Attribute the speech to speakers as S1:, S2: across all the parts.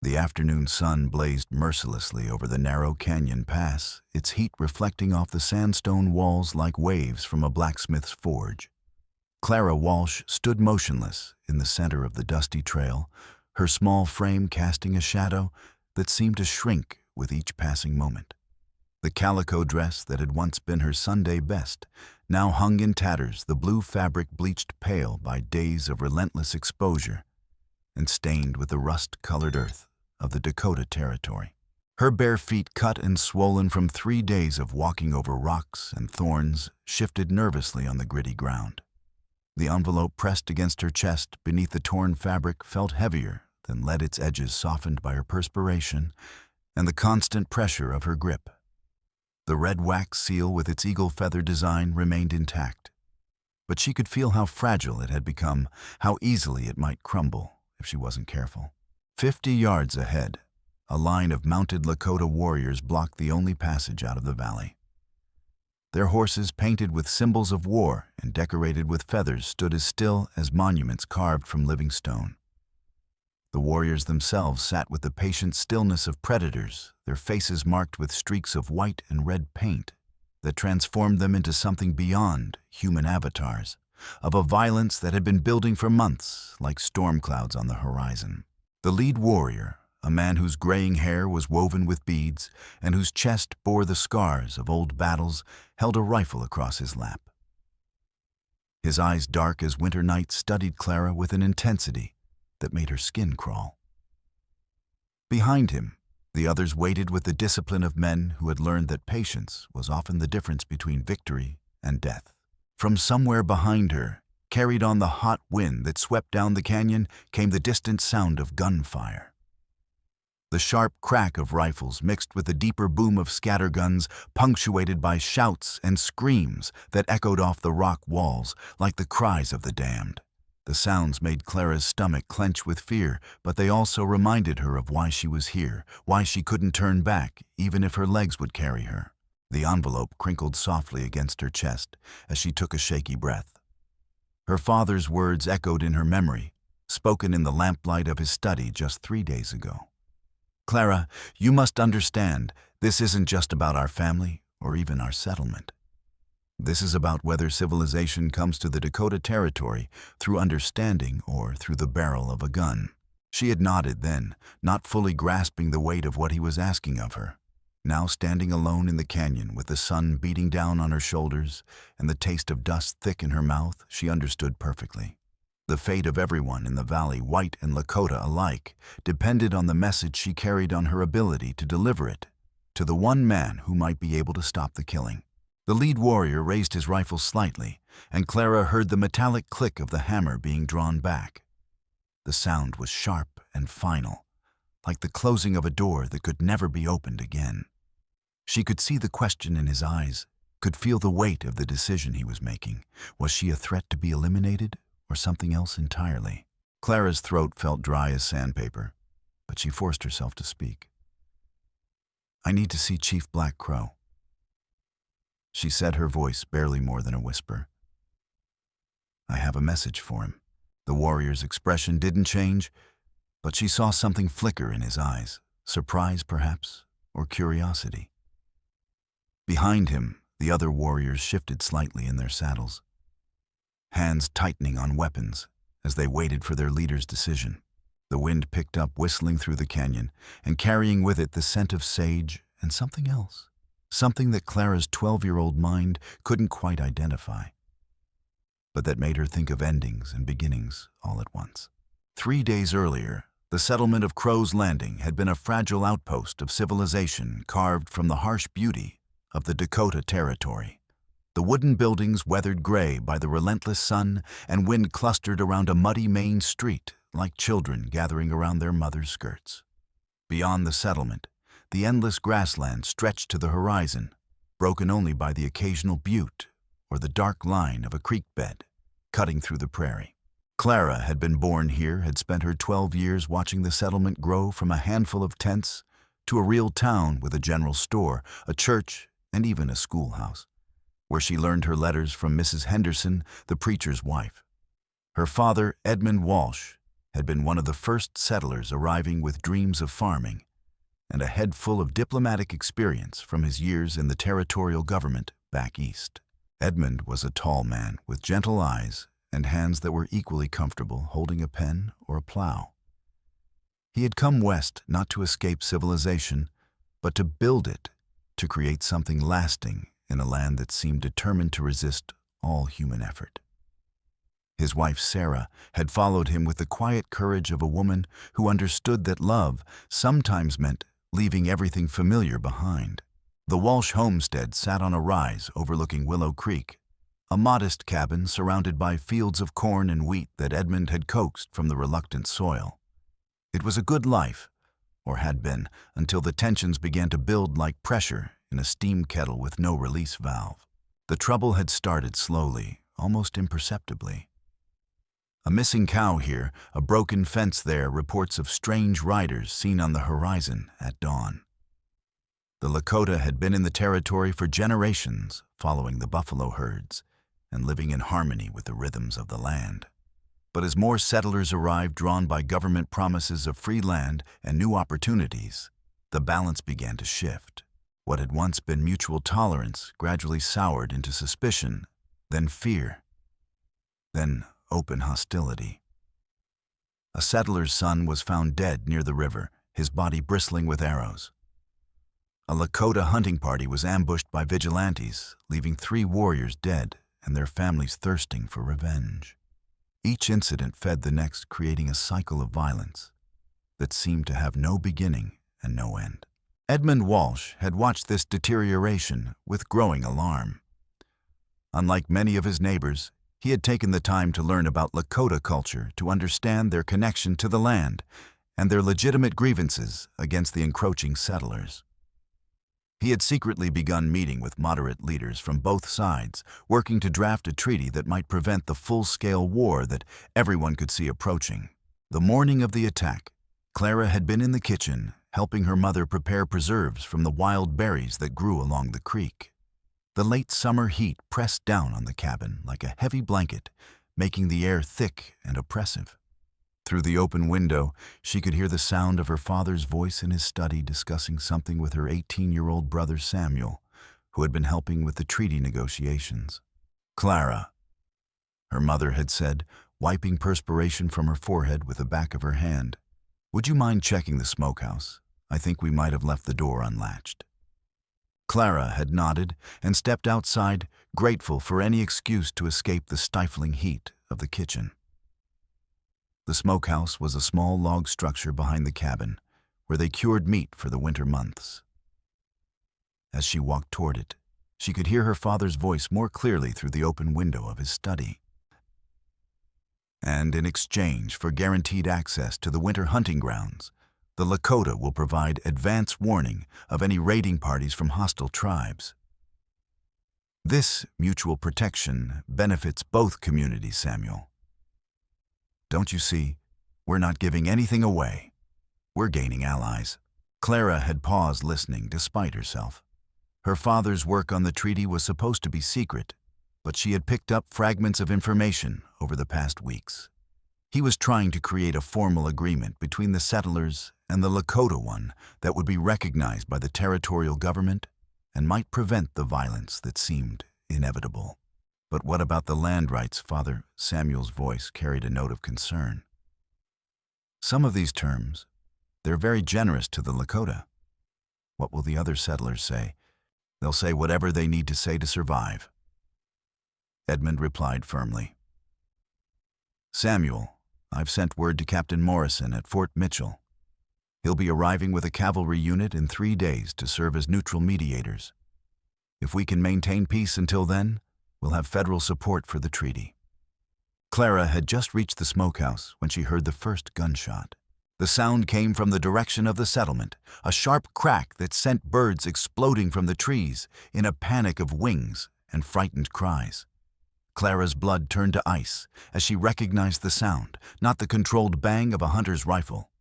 S1: The afternoon sun blazed mercilessly over the narrow canyon pass, its heat reflecting off the sandstone walls like waves from a blacksmith's forge. Clara Walsh stood motionless in the center of the dusty trail, her small frame casting a shadow that seemed to shrink with each passing moment. The calico dress that had once been her Sunday best now hung in tatters, the blue fabric bleached pale by days of relentless exposure and stained with the rust-colored earth of the Dakota Territory. Her bare feet, cut and swollen from 3 days of walking over rocks and thorns, shifted nervously on the gritty ground. The envelope pressed against her chest beneath the torn fabric felt heavier than lead, its edges softened by her perspiration and the constant pressure of her grip. The red wax seal with its eagle feather design remained intact, but she could feel how fragile it had become, how easily it might crumble if she wasn't careful. 50 yards ahead, a line of mounted Lakota warriors blocked the only passage out of the valley. Their horses, painted with symbols of war and decorated with feathers, stood as still as monuments carved from living stone. The warriors themselves sat with the patient stillness of predators, their faces marked with streaks of white and red paint that transformed them into something beyond human avatars, of a violence that had been building for months like storm clouds on the horizon. The lead warrior, a man whose graying hair was woven with beads and whose chest bore the scars of old battles, held a rifle across his lap. His eyes, dark as winter night, studied Clara with an intensity that made her skin crawl. Behind him, the others waited with the discipline of men who had learned that patience was often the difference between victory and death. From somewhere behind her, carried on the hot wind that swept down the canyon, came the distant sound of gunfire. The sharp crack of rifles mixed with the deeper boom of scatterguns, punctuated by shouts and screams that echoed off the rock walls like the cries of the damned. The sounds made Clara's stomach clench with fear, but they also reminded her of why she was here, why she couldn't turn back, even if her legs would carry her. The envelope crinkled softly against her chest as she took a shaky breath. Her father's words echoed in her memory, spoken in the lamplight of his study just 3 days ago. "Clara, you must understand, this isn't just about our family or even our settlement. This is about whether civilization comes to the Dakota Territory through understanding or through the barrel of a gun." She had nodded then, not fully grasping the weight of what he was asking of her. Now, standing alone in the canyon with the sun beating down on her shoulders and the taste of dust thick in her mouth, she understood perfectly. The fate of everyone in the valley, white and Lakota alike, depended on the message she carried, on her ability to deliver it to the one man who might be able to stop the killing. The lead warrior raised his rifle slightly, and Clara heard the metallic click of the hammer being drawn back. The sound was sharp and final, like the closing of a door that could never be opened again. She could see the question in his eyes, could feel the weight of the decision he was making. Was she a threat to be eliminated, or something else entirely? Clara's throat felt dry as sandpaper, but she forced herself to speak. "I need to see Chief Black Crow," she said, her voice barely more than a whisper. "I have a message for him." The warrior's expression didn't change, but she saw something flicker in his eyes, surprise perhaps, or curiosity. Behind him, the other warriors shifted slightly in their saddles, hands tightening on weapons as they waited for their leader's decision. The wind picked up, whistling through the canyon, and carrying with it the scent of sage and something else, something that Clara's 12-year-old mind couldn't quite identify, but that made her think of endings and beginnings all at once. 3 days earlier, the settlement of Crow's Landing had been a fragile outpost of civilization carved from the harsh beauty of the Dakota Territory. The wooden buildings, weathered gray by the relentless sun and wind, clustered around a muddy main street like children gathering around their mother's skirts. Beyond the settlement, the endless grassland stretched to the horizon, broken only by the occasional butte or the dark line of a creek bed cutting through the prairie. Clara had been born here, had spent her 12 years watching the settlement grow from a handful of tents to a real town with a general store, a church, and even a schoolhouse, where she learned her letters from Mrs. Henderson, the preacher's wife. Her father, Edmund Walsh, had been one of the first settlers arriving with dreams of farming and a head full of diplomatic experience from his years in the territorial government back east. Edmund was a tall man with gentle eyes and hands that were equally comfortable holding a pen or a plow. He had come west not to escape civilization, but to build it, to create something lasting in a land that seemed determined to resist all human effort. His wife Sarah had followed him with the quiet courage of a woman who understood that love sometimes meant leaving everything familiar behind. The Walsh homestead sat on a rise overlooking Willow Creek, a modest cabin surrounded by fields of corn and wheat that Edmund had coaxed from the reluctant soil. It was a good life, or had been, until the tensions began to build like pressure in a steam kettle with no release valve. The trouble had started slowly, almost imperceptibly. A missing cow here, a broken fence there, reports of strange riders seen on the horizon at dawn. The Lakota had been in the territory for generations, following the buffalo herds and living in harmony with the rhythms of the land. But as more settlers arrived drawn by government promises of free land and new opportunities, the balance began to shift. What had once been mutual tolerance gradually soured into suspicion, then fear, then open hostility. A settler's son was found dead near the river, his body bristling with arrows. A Lakota hunting party was ambushed by vigilantes, leaving 3 warriors dead and their families thirsting for revenge. Each incident fed the next, creating a cycle of violence that seemed to have no beginning and no end. Edmund Walsh had watched this deterioration with growing alarm. Unlike many of his neighbors, he had taken the time to learn about Lakota culture to understand their connection to the land and their legitimate grievances against the encroaching settlers. He had secretly begun meeting with moderate leaders from both sides, working to draft a treaty that might prevent the full-scale war that everyone could see approaching. The morning of the attack, Clara had been in the kitchen, helping her mother prepare preserves from the wild berries that grew along the creek. The late summer heat pressed down on the cabin like a heavy blanket, making the air thick and oppressive. Through the open window, she could hear the sound of her father's voice in his study discussing something with her 18-year-old brother Samuel, who had been helping with the treaty negotiations. "Clara," her mother had said, wiping perspiration from her forehead with the back of her hand, "would you mind checking the smokehouse? I think we might have left the door unlatched." Clara had nodded and stepped outside, grateful for any excuse to escape the stifling heat of the kitchen. The smokehouse was a small log structure behind the cabin, where they cured meat for the winter months. As she walked toward it, she could hear her father's voice more clearly through the open window of his study. "And in exchange for guaranteed access to the winter hunting grounds, the Lakota will provide advance warning of any raiding parties from hostile tribes. This mutual protection benefits both communities, Samuel. Don't you see? We're not giving anything away. We're gaining allies." Clara had paused listening despite herself. Her father's work on the treaty was supposed to be secret, but she had picked up fragments of information over the past weeks. He was trying to create a formal agreement between the settlers and the Lakota one that would be recognized by the territorial government and might prevent the violence that seemed inevitable. "But what about the land rights, Father?" Samuel's voice carried a note of concern. "Some of these terms, they're very generous to the Lakota. What will the other settlers say? They'll say whatever they need to say to survive." Edmund replied firmly. "Samuel, I've sent word to Captain Morrison at Fort Mitchell. He'll be arriving with a cavalry unit in 3 days to serve as neutral mediators. If we can maintain peace until then, we'll have federal support for the treaty." Clara had just reached the smokehouse when she heard the first gunshot. The sound came from the direction of the settlement, a sharp crack that sent birds exploding from the trees in a panic of wings and frightened cries. Clara's blood turned to ice as she recognized the sound, not the controlled bang of a hunter's rifle,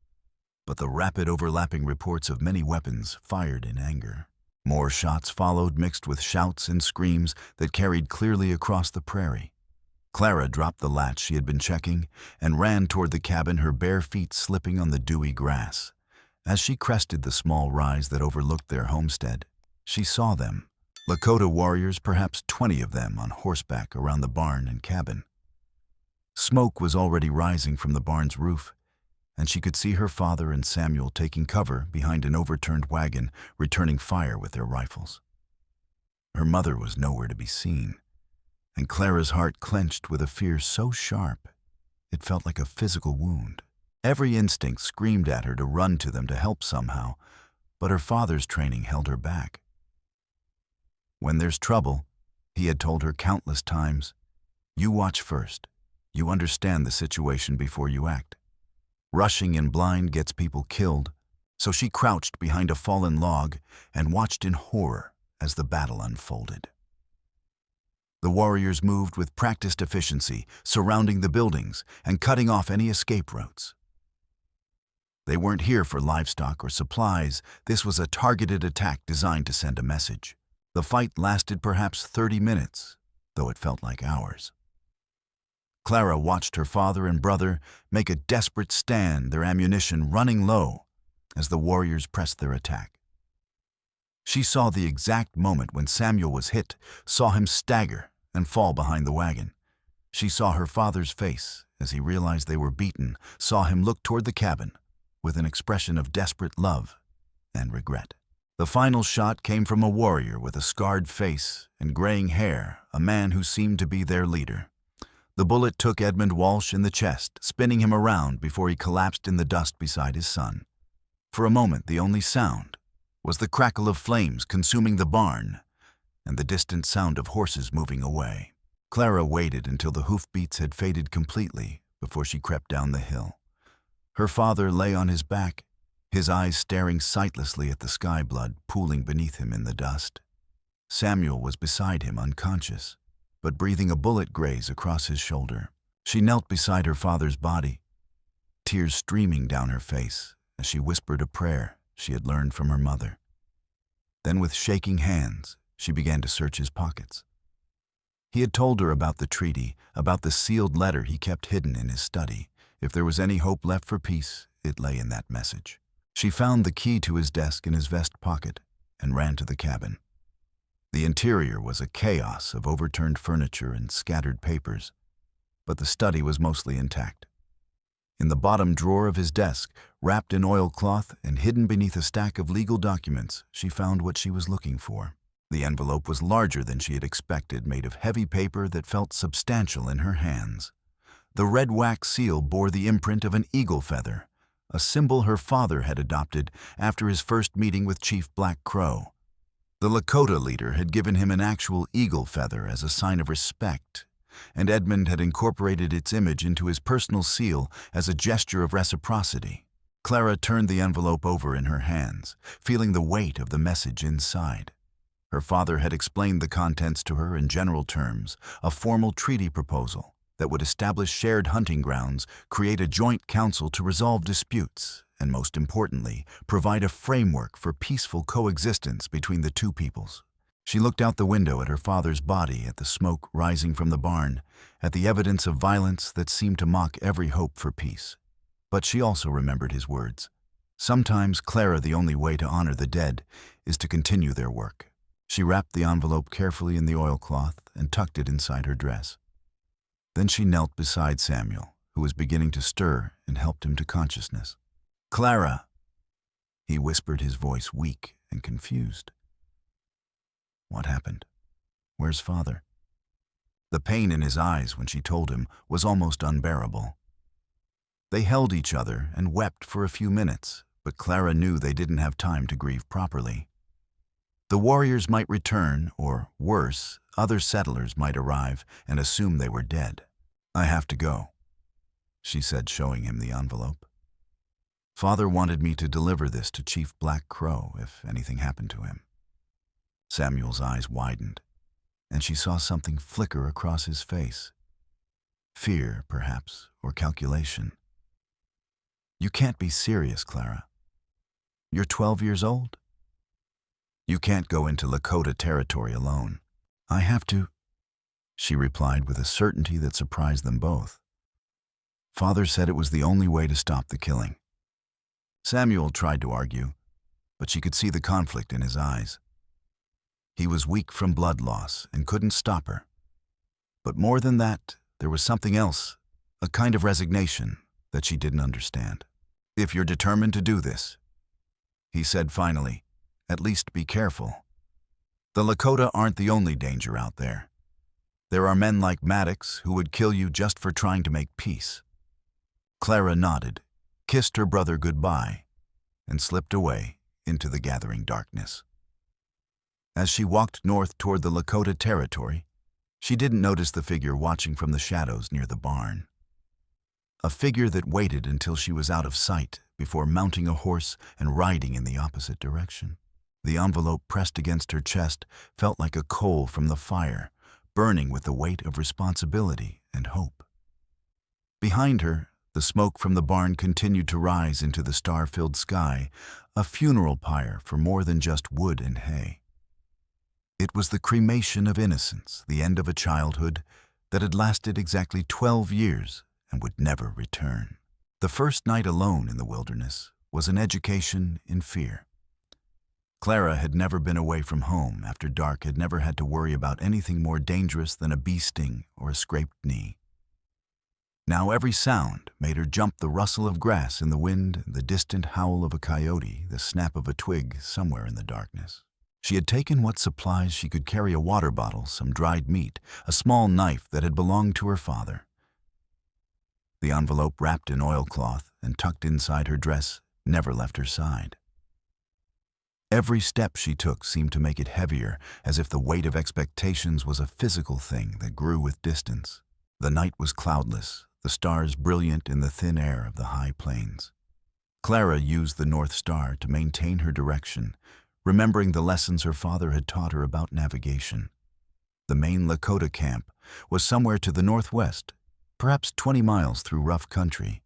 S1: but the rapid overlapping reports of many weapons fired in anger. More shots followed, mixed with shouts and screams that carried clearly across the prairie. Clara dropped the latch she had been checking and ran toward the cabin, her bare feet slipping on the dewy grass. As she crested the small rise that overlooked their homestead, she saw them, Lakota warriors, perhaps 20 of them on horseback around the barn and cabin. Smoke was already rising from the barn's roof, and she could see her father and Samuel taking cover behind an overturned wagon, returning fire with their rifles. Her mother was nowhere to be seen, and Clara's heart clenched with a fear so sharp it felt like a physical wound. Every instinct screamed at her to run to them to help somehow, but her father's training held her back. When there's trouble, he had told her countless times, you watch first. You understand the situation before you act. Rushing in blind gets people killed, so she crouched behind a fallen log and watched in horror as the battle unfolded. The warriors moved with practiced efficiency, surrounding the buildings and cutting off any escape routes. They weren't here for livestock or supplies. This was a targeted attack designed to send a message. The fight lasted perhaps 30 minutes, though it felt like hours. Clara watched her father and brother make a desperate stand, their ammunition running low as the warriors pressed their attack. She saw the exact moment when Samuel was hit, saw him stagger and fall behind the wagon. She saw her father's face as he realized they were beaten, saw him look toward the cabin with an expression of desperate love and regret. The final shot came from a warrior with a scarred face and graying hair, a man who seemed to be their leader. The bullet took Edmund Walsh in the chest, spinning him around before he collapsed in the dust beside his son. For a moment, the only sound was the crackle of flames consuming the barn and the distant sound of horses moving away. Clara waited until the hoofbeats had faded completely before she crept down the hill. Her father lay on his back, his eyes staring sightlessly at the sky, blood pooling beneath him in the dust. Samuel was beside him, unconscious, but breathing a bullet graze across his shoulder. She knelt beside her father's body, tears streaming down her face as she whispered a prayer she had learned from her mother. Then with shaking hands, she began to search his pockets. He had told her about the treaty, about the sealed letter he kept hidden in his study. If there was any hope left for peace, it lay in that message. She found the key to his desk in his vest pocket and ran to the cabin. The interior was a chaos of overturned furniture and scattered papers, but the study was mostly intact. In the bottom drawer of his desk, wrapped in oilcloth and hidden beneath a stack of legal documents, she found what she was looking for. The envelope was larger than she had expected, made of heavy paper that felt substantial in her hands. The red wax seal bore the imprint of an eagle feather, a symbol her father had adopted after his first meeting with Chief Black Crow. The Lakota leader had given him an actual eagle feather as a sign of respect, and Edmund had incorporated its image into his personal seal as a gesture of reciprocity. Clara turned the envelope over in her hands, feeling the weight of the message inside. Her father had explained the contents to her in general terms, a formal treaty proposal that would establish shared hunting grounds, create a joint council to resolve disputes, and most importantly, provide a framework for peaceful coexistence between the two peoples. She looked out the window at her father's body, at the smoke rising from the barn, at the evidence of violence that seemed to mock every hope for peace. But she also remembered his words. Sometimes, Clara, the only way to honor the dead is to continue their work. She wrapped the envelope carefully in the oilcloth and tucked it inside her dress. Then she knelt beside Samuel, who was beginning to stir, and helped him to consciousness. "Clara," he whispered, his voice weak and confused. What happened? Where's father? The pain in his eyes when she told him was almost unbearable. They held each other and wept for a few minutes, but Clara knew they didn't have time to grieve properly. The warriors might return, or worse, other settlers might arrive and assume they were dead. "I have to go," she said, showing him the envelope. "Father wanted me to deliver this to Chief Black Crow if anything happened to him." Samuel's eyes widened, and she saw something flicker across his face. Fear, perhaps, or calculation. "You can't be serious, Clara. You're 12 years old. You can't go into Lakota territory alone. I have to..." she replied with a certainty that surprised them both. Father said it was the only way to stop the killing. Samuel tried to argue, but she could see the conflict in his eyes. He was weak from blood loss and couldn't stop her. But more than that, there was something else, a kind of resignation that she didn't understand. "If you're determined to do this," he said finally, "at least be careful. The Lakota aren't the only danger out there. There are men like Maddox who would kill you just for trying to make peace." Clara nodded, kissed her brother goodbye, and slipped away into the gathering darkness. As she walked north toward the Lakota territory, she didn't notice the figure watching from the shadows near the barn. A figure that waited until she was out of sight before mounting a horse and riding in the opposite direction. The envelope pressed against her chest felt like a coal from the fire, burning with the weight of responsibility and hope. Behind her, the smoke from the barn continued to rise into the star-filled sky, a funeral pyre for more than just wood and hay. It was the cremation of innocence, the end of a childhood that had lasted exactly 12 years and would never return. The first night alone in the wilderness was an education in fear. Clara had never been away from home after dark, had never had to worry about anything more dangerous than a bee sting or a scraped knee. Now every sound made her jump: the rustle of grass in the wind, the distant howl of a coyote, the snap of a twig somewhere in the darkness. She had taken what supplies she could carry: a water bottle, some dried meat, a small knife that had belonged to her father. The envelope, wrapped in oilcloth and tucked inside her dress, never left her side. Every step she took seemed to make it heavier, as if the weight of expectations was a physical thing that grew with distance. The night was cloudless, the stars brilliant in the thin air of the high plains. Clara used the North Star to maintain her direction, remembering the lessons her father had taught her about navigation. The main Lakota camp was somewhere to the northwest, perhaps 20 miles through rough country.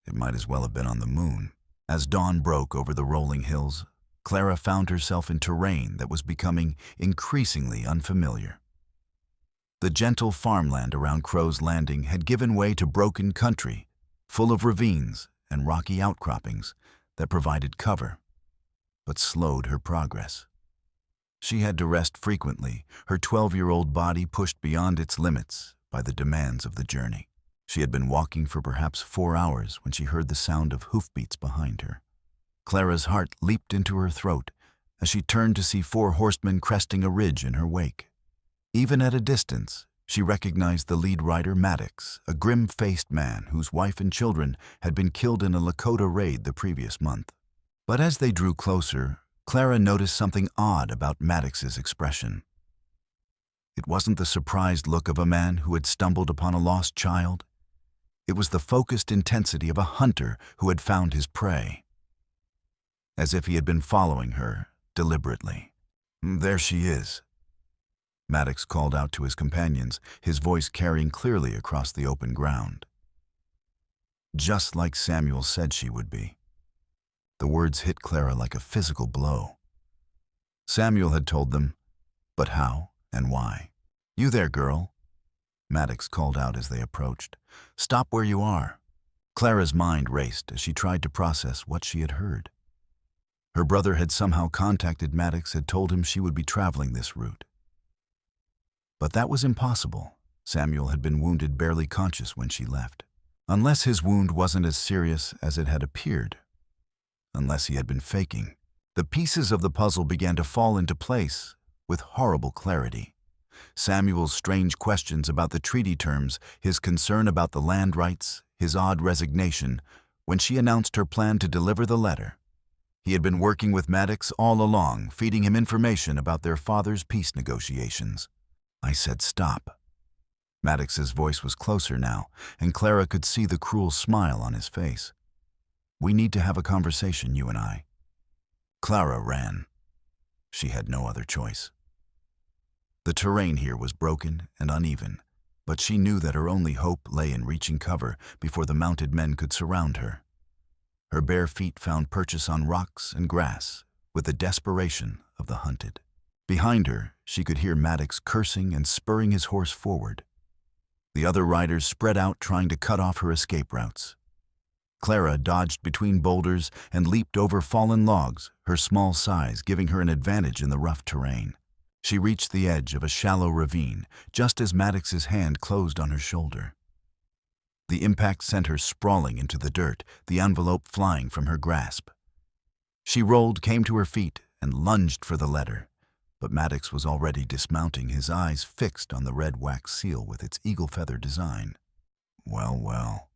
S1: It might as well have been on the moon. As dawn broke over the rolling hills, Clara found herself in terrain that was becoming increasingly unfamiliar. The gentle farmland around Crow's Landing had given way to broken country, full of ravines and rocky outcroppings that provided cover, but slowed her progress. She had to rest frequently, her 12-year-old body pushed beyond its limits by the demands of the journey. She had been walking for perhaps 4 hours when she heard the sound of hoofbeats behind her. Clara's heart leaped into her throat as she turned to see 4 horsemen cresting a ridge in her wake. Even at a distance, she recognized the lead rider, Maddox, a grim-faced man whose wife and children had been killed in a Lakota raid the previous month. But as they drew closer, Clara noticed something odd about Maddox's expression. It wasn't the surprised look of a man who had stumbled upon a lost child. It was the focused intensity of a hunter who had found his prey. As if he had been following her deliberately. "There she is," Maddox called out to his companions, his voice carrying clearly across the open ground. Just like Samuel said she would be. The words hit Clara like a physical blow. Samuel had told them, but how and why? "You there, girl," Maddox called out as they approached. "Stop where you are." Clara's mind raced as she tried to process what she had heard. Her brother had somehow contacted Maddox, had told him she would be traveling this route. But that was impossible. Samuel had been wounded, barely conscious when she left. Unless his wound wasn't as serious as it had appeared. Unless he had been faking. The pieces of the puzzle began to fall into place with horrible clarity. Samuel's strange questions about the treaty terms, his concern about the land rights, his odd resignation when she announced her plan to deliver the letter. He had been working with Maddox all along, feeding him information about their father's peace negotiations. "I said stop." Maddox's voice was closer now, and Clara could see the cruel smile on his face. "We need to have a conversation, you and I." Clara ran. She had no other choice. The terrain here was broken and uneven, but she knew that her only hope lay in reaching cover before the mounted men could surround her. Her bare feet found purchase on rocks and grass with the desperation of the hunted. Behind her, she could hear Maddox cursing and spurring his horse forward. The other riders spread out trying to cut off her escape routes. Clara dodged between boulders and leaped over fallen logs, her small size giving her an advantage in the rough terrain. She reached the edge of a shallow ravine just as Maddox's hand closed on her shoulder. The impact sent her sprawling into the dirt, the envelope flying from her grasp. She rolled, came to her feet, and lunged for the letter, but Maddox was already dismounting, his eyes fixed on the red wax seal with its eagle feather design. "Well, well,"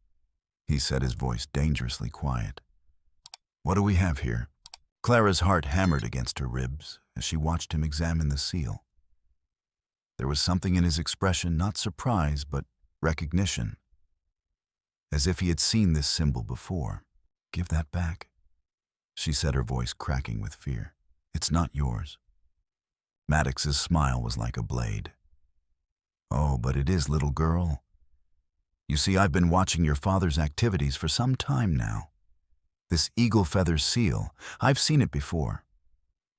S1: he said, his voice dangerously quiet. "What do we have here?" Clara's heart hammered against her ribs as she watched him examine the seal. There was something in his expression, not surprise, but recognition, as if he had seen this symbol before. "Give that back," she said, her voice cracking with fear. "It's not yours." Maddox's smile was like a blade. "Oh, but it is, little girl. You see, I've been watching your father's activities for some time now. This eagle feather seal, I've seen it before.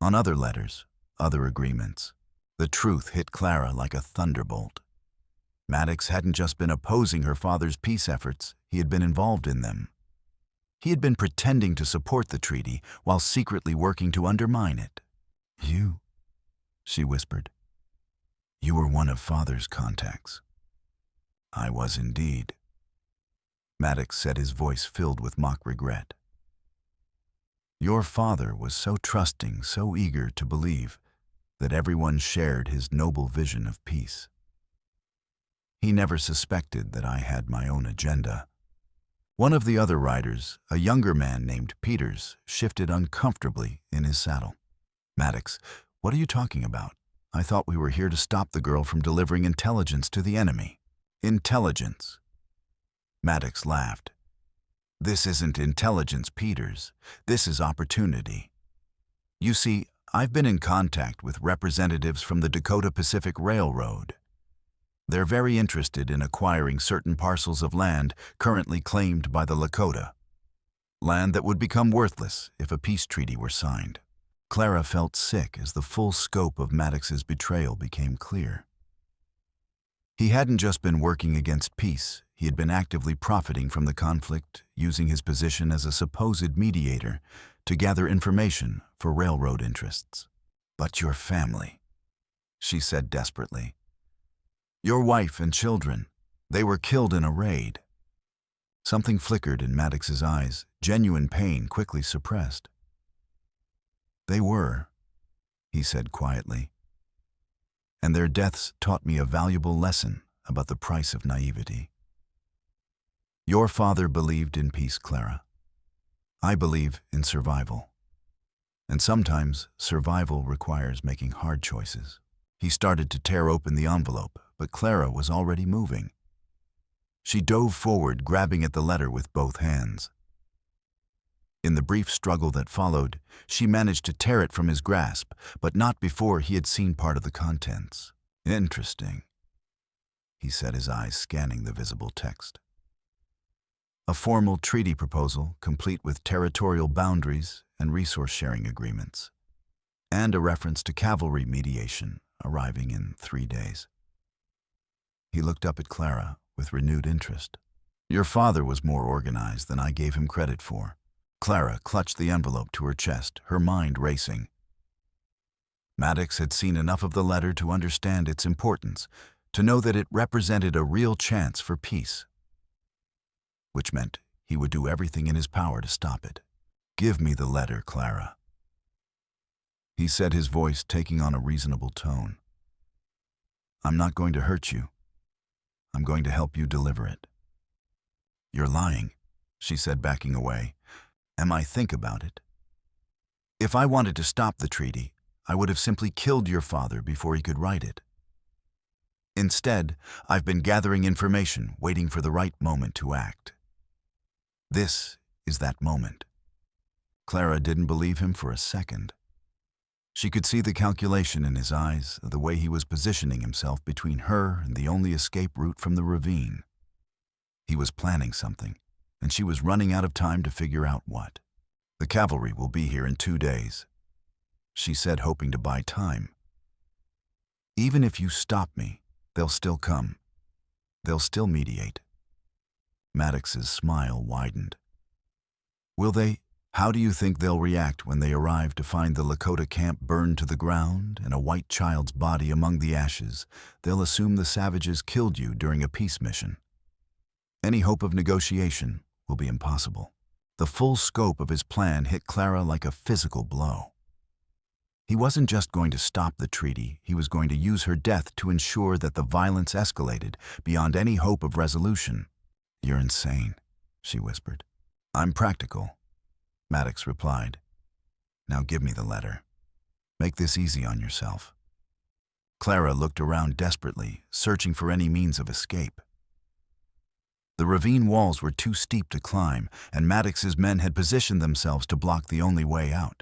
S1: On other letters, other agreements." The truth hit Clara like a thunderbolt. Maddox hadn't just been opposing her father's peace efforts, he had been involved in them. He had been pretending to support the treaty while secretly working to undermine it. "You," she whispered. "You were one of Father's contacts." "I was indeed," Maddox said, his voice filled with mock regret. "Your father was so trusting, so eager to believe that everyone shared his noble vision of peace. He never suspected that I had my own agenda." One of the other riders, a younger man named Peters, shifted uncomfortably in his saddle. "Maddox, what are you talking about? I thought we were here to stop the girl from delivering intelligence to the enemy." "Intelligence?" Maddox laughed. "This isn't intelligence, Peters. This is opportunity. You see, I've been in contact with representatives from the Dakota Pacific Railroad. They're very interested in acquiring certain parcels of land currently claimed by the Lakota. Land that would become worthless if a peace treaty were signed." Clara felt sick as the full scope of Maddox's betrayal became clear. He hadn't just been working against peace, he had been actively profiting from the conflict, using his position as a supposed mediator to gather information for railroad interests. "But your family," she said desperately. "Your wife and children, they were killed in a raid." Something flickered in Maddox's eyes, genuine pain quickly suppressed. "They were," he said quietly. "And their deaths taught me a valuable lesson about the price of naivety. Your father believed in peace, Clara. I believe in survival. And sometimes survival requires making hard choices." He started to tear open the envelope, but Clara was already moving. She dove forward, grabbing at the letter with both hands. In the brief struggle that followed, she managed to tear it from his grasp, but not before he had seen part of the contents. "Interesting," he said, his eyes scanning the visible text. A formal treaty proposal, complete with territorial boundaries and resource-sharing agreements, and a reference to cavalry mediation arriving in 3 days. He looked up at Clara with renewed interest. "Your father was more organized than I gave him credit for." Clara clutched the envelope to her chest, her mind racing. Maddox had seen enough of the letter to understand its importance, to know that it represented a real chance for peace, which meant he would do everything in his power to stop it. "Give me the letter, Clara," he said, his voice taking on a reasonable tone. "I'm not going to hurt you. I'm going to help you deliver it." "You're lying," she said, backing away. I think about it. If I wanted to stop the treaty, I would have simply killed your father before he could write it. Instead, I've been gathering information, waiting for the right moment to act. This is that moment." Clara didn't believe him for a second. She could see the calculation in his eyes, the way he was positioning himself between her and the only escape route from the ravine. He was planning something, and she was running out of time to figure out what. "The cavalry will be here in 2 days," she said, hoping to buy time. Even if you stop me, they'll still come. They'll still mediate. Maddox's smile widened. Will they? How do you think they'll react when they arrive to find the Lakota camp burned to the ground and a white child's body among the ashes? They'll assume the savages killed you during a peace mission. Any hope of negotiation will be impossible. The full scope of his plan hit Clara like a physical blow. He wasn't just going to stop the treaty, he was going to use her death to ensure that the violence escalated beyond any hope of resolution. "You're insane," she whispered. "I'm practical," Maddox replied. "Now give me the letter. Make this easy on yourself." Clara looked around desperately, searching for any means of escape. The ravine walls were too steep to climb, and Maddox's men had positioned themselves to block the only way out.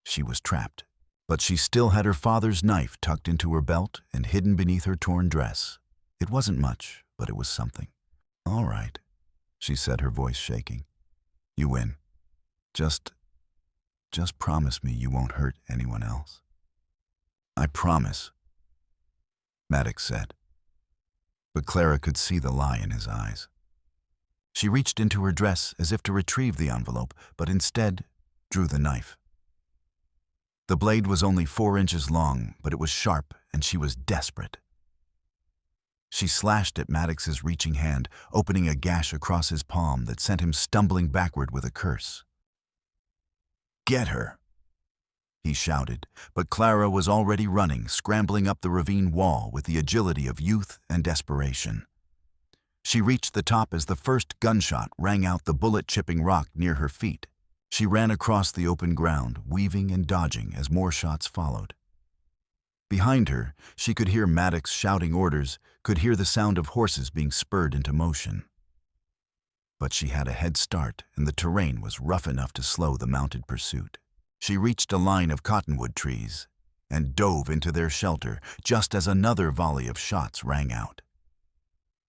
S1: She was trapped, but she still had her father's knife tucked into her belt and hidden beneath her torn dress. It wasn't much, but it was something. "All right," she said, her voice shaking. "You win. Just promise me you won't hurt anyone else." "I promise," Maddox said. But Clara could see the lie in his eyes. She reached into her dress as if to retrieve the envelope, but instead drew the knife. The blade was only 4 inches long, but it was sharp, and she was desperate. She slashed at Maddox's reaching hand, opening a gash across his palm that sent him stumbling backward with a curse. "Get her!" he shouted, but Clara was already running, scrambling up the ravine wall with the agility of youth and desperation. She reached the top as the first gunshot rang out the bullet-chipping rock near her feet. She ran across the open ground, weaving and dodging as more shots followed. Behind her, she could hear Maddox shouting orders, could hear the sound of horses being spurred into motion. But she had a head start, and the terrain was rough enough to slow the mounted pursuit. She reached a line of cottonwood trees and dove into their shelter just as another volley of shots rang out.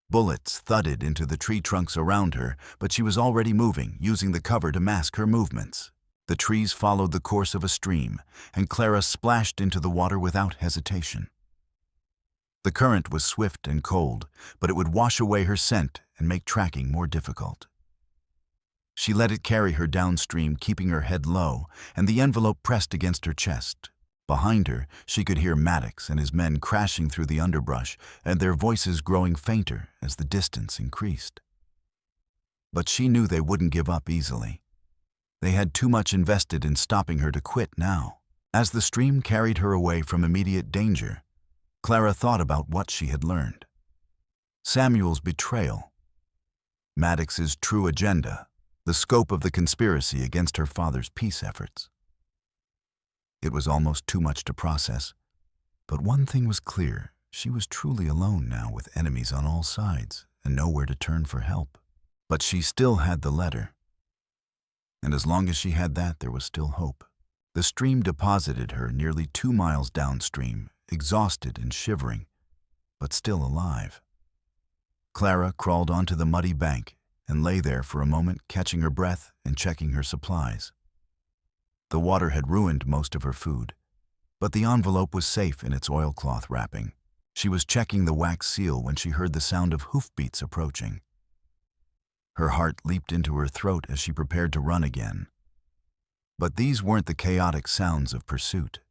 S1: Bullets thudded into the tree trunks around her, but she was already moving, using the cover to mask her movements. The trees followed the course of a stream, and Clara splashed into the water without hesitation. The current was swift and cold, but it would wash away her scent and make tracking more difficult. She let it carry her downstream, keeping her head low, and the envelope pressed against her chest. Behind her, she could hear Maddox and his men crashing through the underbrush, and their voices growing fainter as the distance increased. But she knew they wouldn't give up easily. They had too much invested in stopping her to quit now. As the stream carried her away from immediate danger, Clara thought about what she had learned. Samuel's betrayal, Maddox's true agenda, the scope of the conspiracy against her father's peace efforts. It was almost too much to process, but one thing was clear: she was truly alone now, with enemies on all sides and nowhere to turn for help. But she still had the letter, and as long as she had that, there was still hope. The stream deposited her nearly 2 miles downstream, exhausted and shivering, but still alive. Clara crawled onto the muddy bank and lay there for a moment, catching her breath and checking her supplies. The water had ruined most of her food, but the envelope was safe in its oilcloth wrapping. She was checking the wax seal when she heard the sound of hoofbeats approaching. Her heart leaped into her throat as she prepared to run again. But these weren't the chaotic sounds of pursuit.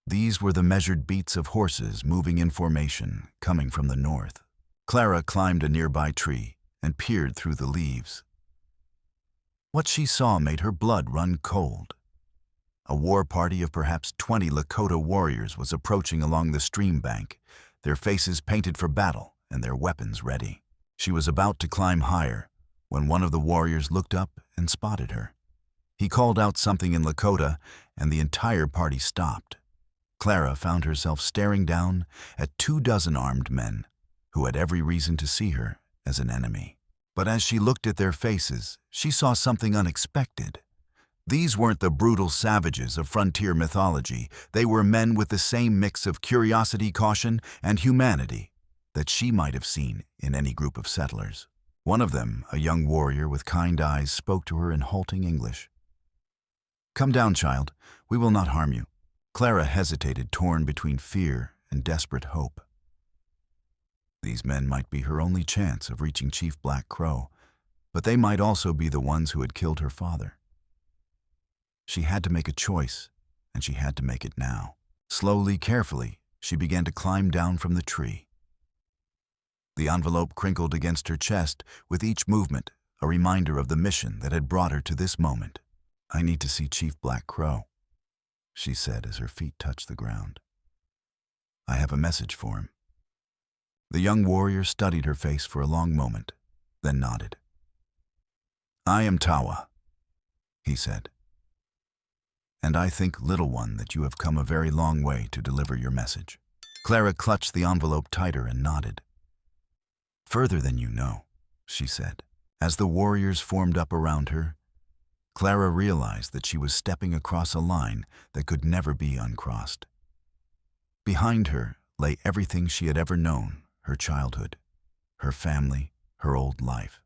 S1: These were the measured beats of horses moving in formation, coming from the north. Clara climbed a nearby tree and peered through the leaves. What she saw made her blood run cold. A war party of perhaps 20 Lakota warriors was approaching along the stream bank, their faces painted for battle and their weapons ready. She was about to climb higher when one of the warriors looked up and spotted her. He called out something in Lakota, and the entire party stopped. Clara found herself staring down at 24 armed men who had every reason to see her as an enemy. But as she looked at their faces, she saw something unexpected. These weren't the brutal savages of frontier mythology. They were men with the same mix of curiosity, caution, and humanity that she might have seen in any group of settlers. One of them, a young warrior with kind eyes, spoke to her in halting English. "Come down, child. We will not harm you." Clara hesitated, torn between fear and desperate hope. These men might be her only chance of reaching Chief Black Crow, but they might also be the ones who had killed her father. She had to make a choice, and she had to make it now. Slowly, carefully, she began to climb down from the tree. The envelope crinkled against her chest, with each movement a reminder of the mission that had brought her to this moment. "I need to see Chief Black Crow," she said as her feet touched the ground. "I have a message for him." The young warrior studied her face for a long moment, then nodded. "I am Tawa," he said. "And I think, little one, that you have come a very long way to deliver your message." Clara clutched the envelope tighter and nodded. "Further than you know," she said. As the warriors formed up around her, Clara realized that she was stepping across a line that could never be uncrossed. Behind her lay everything she had ever known, her childhood, her family, her old life.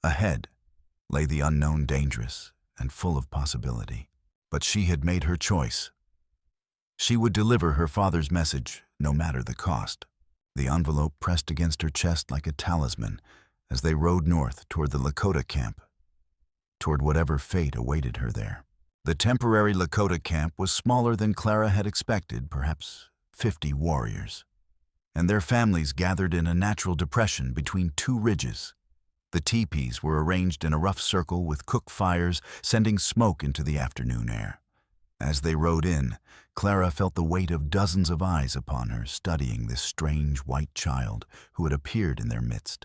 S1: Ahead lay the unknown, dangerous and full of possibility. But she had made her choice. She would deliver her father's message, no matter the cost. The envelope pressed against her chest like a talisman as they rode north toward the Lakota camp, toward whatever fate awaited her there. The temporary Lakota camp was smaller than Clara had expected, perhaps 50 warriors, and their families gathered in a natural depression between two ridges. The teepees were arranged in a rough circle with cook fires sending smoke into the afternoon air. As they rode in, Clara felt the weight of dozens of eyes upon her, studying this strange white child who had appeared in their midst.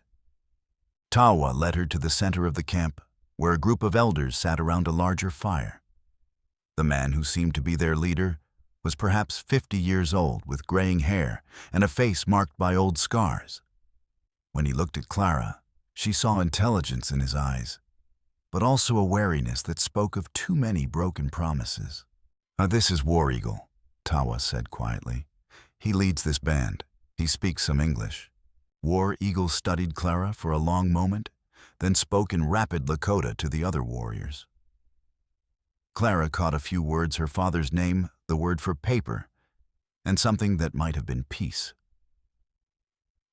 S1: Tawa led her to the center of the camp, where a group of elders sat around a larger fire. The man who seemed to be their leader was perhaps 50 years old, with graying hair and a face marked by old scars. When he looked at Clara, she saw intelligence in his eyes, but also a wariness that spoke of too many broken promises. "This is War Eagle," Tawa said quietly. "He leads this band. He speaks some English." War Eagle studied Clara for a long moment, then spoke in rapid Lakota to the other warriors. Clara caught a few words: her father's name, the word for paper, and something that might have been peace.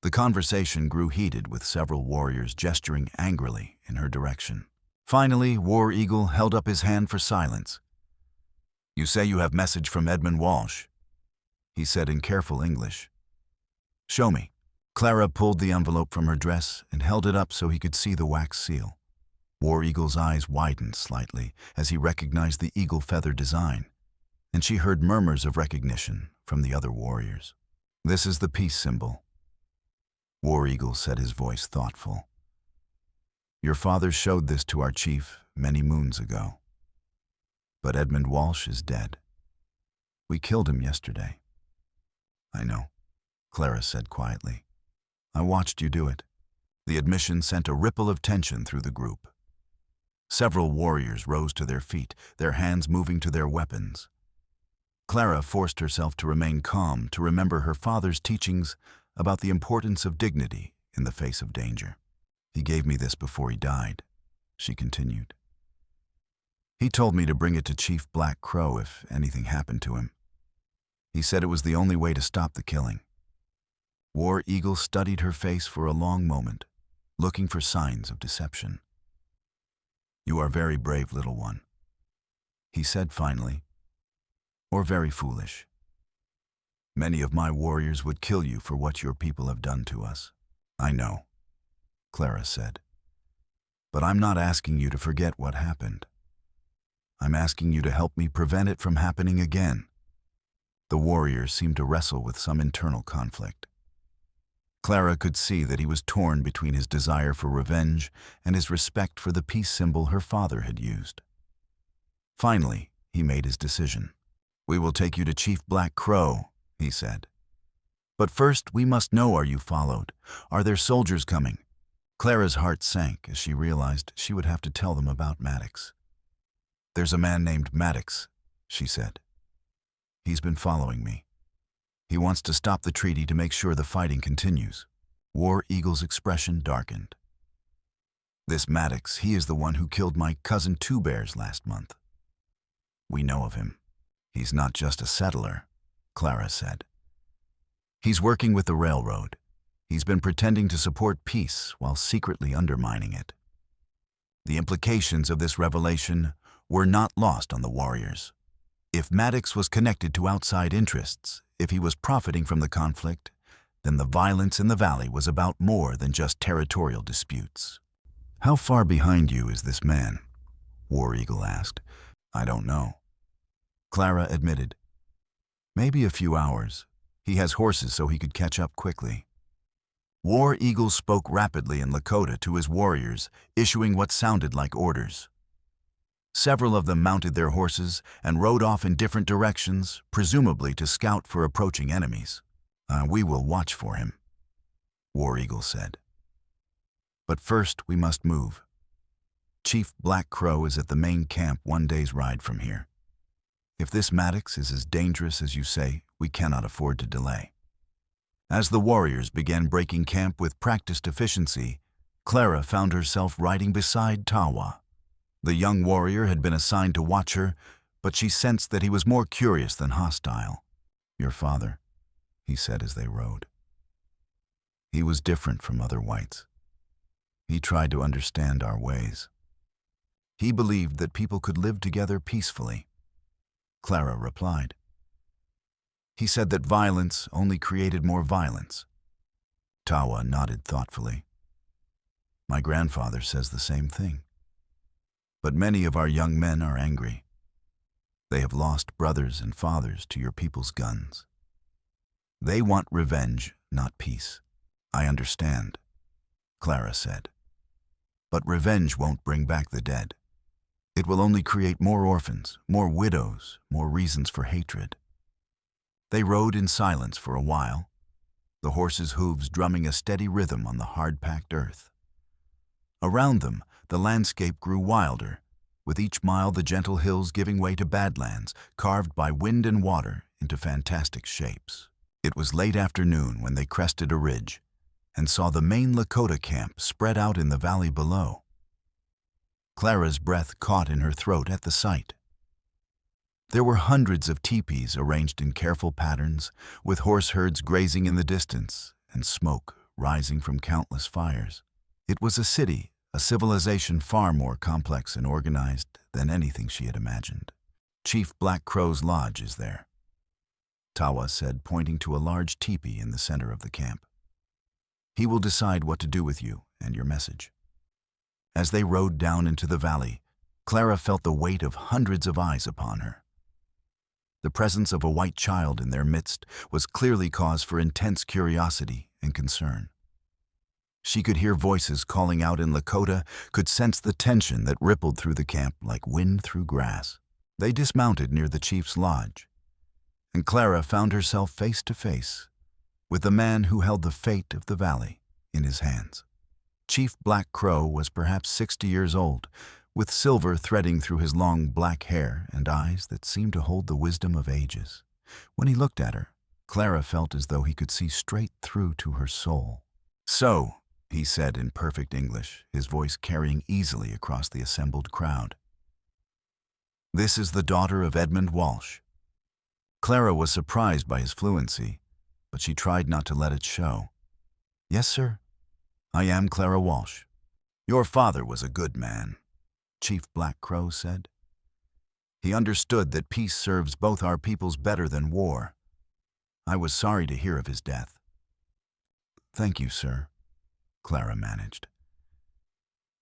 S1: The conversation grew heated, with several warriors gesturing angrily in her direction. Finally, War Eagle held up his hand for silence. "You say you have message from Edmund Walsh," he said in careful English. "Show me." Clara pulled the envelope from her dress and held it up so he could see the wax seal. War Eagle's eyes widened slightly as he recognized the eagle feather design, and she heard murmurs of recognition from the other warriors. "This is the peace symbol," War Eagle said, his voice thoughtful. "Your father showed this to our chief many moons ago. But Edmund Walsh is dead. We killed him yesterday." "I know," Clara said quietly. "I watched you do it." The admission sent a ripple of tension through the group. Several warriors rose to their feet, their hands moving to their weapons. Clara forced herself to remain calm, to remember her father's teachings about the importance of dignity in the face of danger. "He gave me this before he died," she continued. "He told me to bring it to Chief Black Crow if anything happened to him. He said it was the only way to stop the killing." War Eagle studied her face for a long moment, looking for signs of deception. "You are very brave, little one," he said finally, "or very foolish. Many of my warriors would kill you for what your people have done to us." "I know," Clara said. "But I'm not asking you to forget what happened. I'm asking you to help me prevent it from happening again." The warrior seemed to wrestle with some internal conflict. Clara could see that he was torn between his desire for revenge and his respect for the peace symbol her father had used. Finally, he made his decision. "We will take you to Chief Black Crow," he said. "But first, we must know, are you followed? Are there soldiers coming?" Clara's heart sank as she realized she would have to tell them about Maddox. "There's a man named Maddox," she said. "He's been following me. He wants to stop the treaty to make sure the fighting continues." War Eagle's expression darkened. "This Maddox, he is the one who killed my cousin Two Bears last month. We know of him. He's not just a settler, Clara said. He's working with the railroad. He's been pretending to support peace while secretly undermining it. The implications of this revelation were not lost on the warriors. If Maddox was connected to outside interests, if he was profiting from the conflict, then the violence in the valley was about more than just territorial disputes. "How far behind you is this man?" War Eagle asked. "I don't know," Clara admitted. "Maybe a few hours. He has horses so he could catch up quickly." War Eagle spoke rapidly in Lakota to his warriors, issuing what sounded like orders. Several of them mounted their horses and rode off in different directions, presumably to scout for approaching enemies. "We will watch for him," War Eagle said. "But first we must move. Chief Black Crow is at the main camp 1 day's ride from here. If this Maddox is as dangerous as you say, we cannot afford to delay." As the warriors began breaking camp with practiced efficiency, Clara found herself riding beside Tawa. The young warrior had been assigned to watch her, but she sensed that he was more curious than hostile. "Your father," he said as they rode. "He was different from other whites. He tried to understand our ways. He believed that people could live together peacefully." Clara replied. "He said that violence only created more violence." Tawa nodded thoughtfully. "My grandfather says the same thing. But many of our young men are angry. They have lost brothers and fathers to your people's guns. They want revenge, not peace." "I understand," Clara said. "But revenge won't bring back the dead. It will only create more orphans, more widows, more reasons for hatred." They rode in silence for a while, the horses' hooves drumming a steady rhythm on the hard-packed earth. Around them, the landscape grew wilder, with each mile the gentle hills giving way to badlands, carved by wind and water into fantastic shapes. It was late afternoon when they crested a ridge and saw the main Lakota camp spread out in the valley below. Clara's breath caught in her throat at the sight. There were hundreds of teepees arranged in careful patterns, with horse herds grazing in the distance and smoke rising from countless fires. It was a city, a civilization far more complex and organized than anything she had imagined. "Chief Black Crow's lodge is there," Tawa said, pointing to a large teepee in the center of the camp. "He will decide what to do with you and your message." As they rode down into the valley, Clara felt the weight of hundreds of eyes upon her. The presence of a white child in their midst was clearly cause for intense curiosity and concern. She could hear voices calling out in Lakota, could sense the tension that rippled through the camp like wind through grass. They dismounted near the chief's lodge, and Clara found herself face to face with the man who held the fate of the valley in his hands. Chief Black Crow was perhaps 60 years old, with silver threading through his long black hair and eyes that seemed to hold the wisdom of ages. When he looked at her, Clara felt as though he could see straight through to her soul. "So," he said in perfect English, his voice carrying easily across the assembled crowd, "this is the daughter of Edmund Walsh." Clara was surprised by his fluency, but she tried not to let it show. "Yes, sir. I am Clara Walsh." "Your father was a good man," Chief Black Crow said. "He understood that peace serves both our peoples better than war. I was sorry to hear of his death." "Thank you, sir," Clara managed.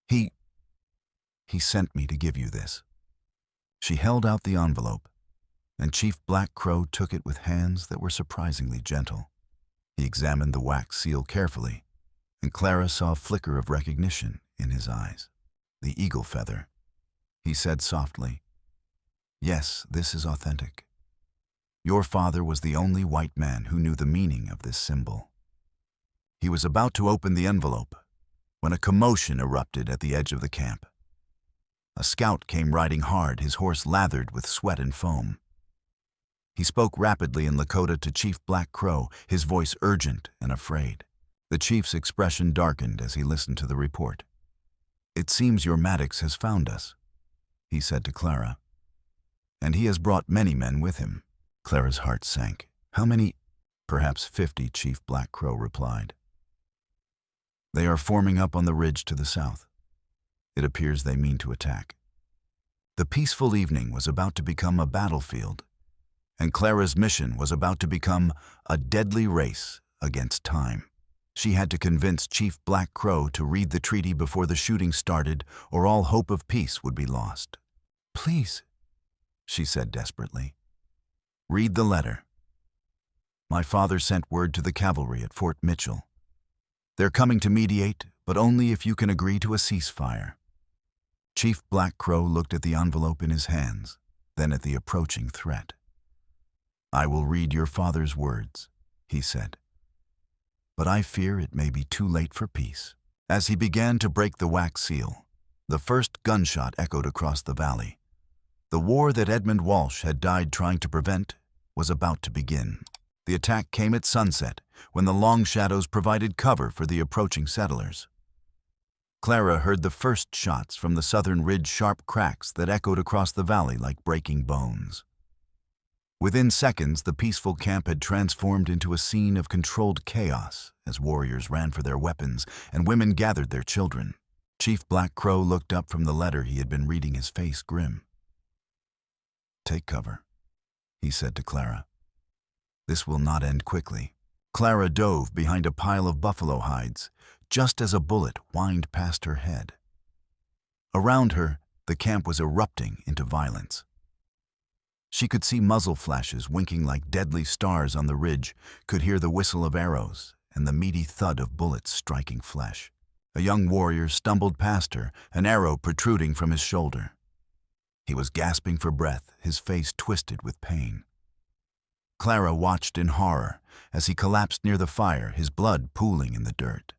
S1: He sent me to give you this." She held out the envelope, and Chief Black Crow took it with hands that were surprisingly gentle. He examined the wax seal carefully, and Clara saw a flicker of recognition in his eyes. "The eagle feather," he said softly. "Yes, this is authentic. Your father was the only white man who knew the meaning of this symbol." He was about to open the envelope when a commotion erupted at the edge of the camp. A scout came riding hard, his horse lathered with sweat and foam. He spoke rapidly in Lakota to Chief Black Crow, his voice urgent and afraid. The chief's expression darkened as he listened to the report. "It seems your Maddox has found us," he said to Clara. And he has brought many men with him. Clara's heart sank. How many? Perhaps 50, Chief Black Crow replied. They are forming up on the ridge to the south. It appears they mean to attack. The peaceful evening was about to become a battlefield, and Clara's mission was about to become a deadly race against time. She had to convince Chief Black Crow to read the treaty before the shooting started, or all hope of peace would be lost. Please, she said desperately, read the letter. My father sent word to the cavalry at Fort Mitchell. They're coming to mediate, but only if you can agree to a ceasefire. Chief Black Crow looked at the envelope in his hands, then at the approaching threat. I will read your father's words, he said. But I fear it may be too late for peace. As he began to break the wax seal, the first gunshot echoed across the valley. The war that Edmund Walsh had died trying to prevent was about to begin. The attack came at sunset, when the long shadows provided cover for the approaching settlers. Clara heard the first shots from the southern ridge, sharp cracks that echoed across the valley like breaking bones. Within seconds, the peaceful camp had transformed into a scene of controlled chaos as warriors ran for their weapons and women gathered their children. Chief Black Crow looked up from the letter he had been reading, his face grim. Take cover, he said to Clara. This will not end quickly. Clara dove behind a pile of buffalo hides, just as a bullet whined past her head. Around her, the camp was erupting into violence. She could see muzzle flashes winking like deadly stars on the ridge, could hear the whistle of arrows and the meaty thud of bullets striking flesh. A young warrior stumbled past her, an arrow protruding from his shoulder. He was gasping for breath, his face twisted with pain. Clara watched in horror as he collapsed near the fire, his blood pooling in the dirt.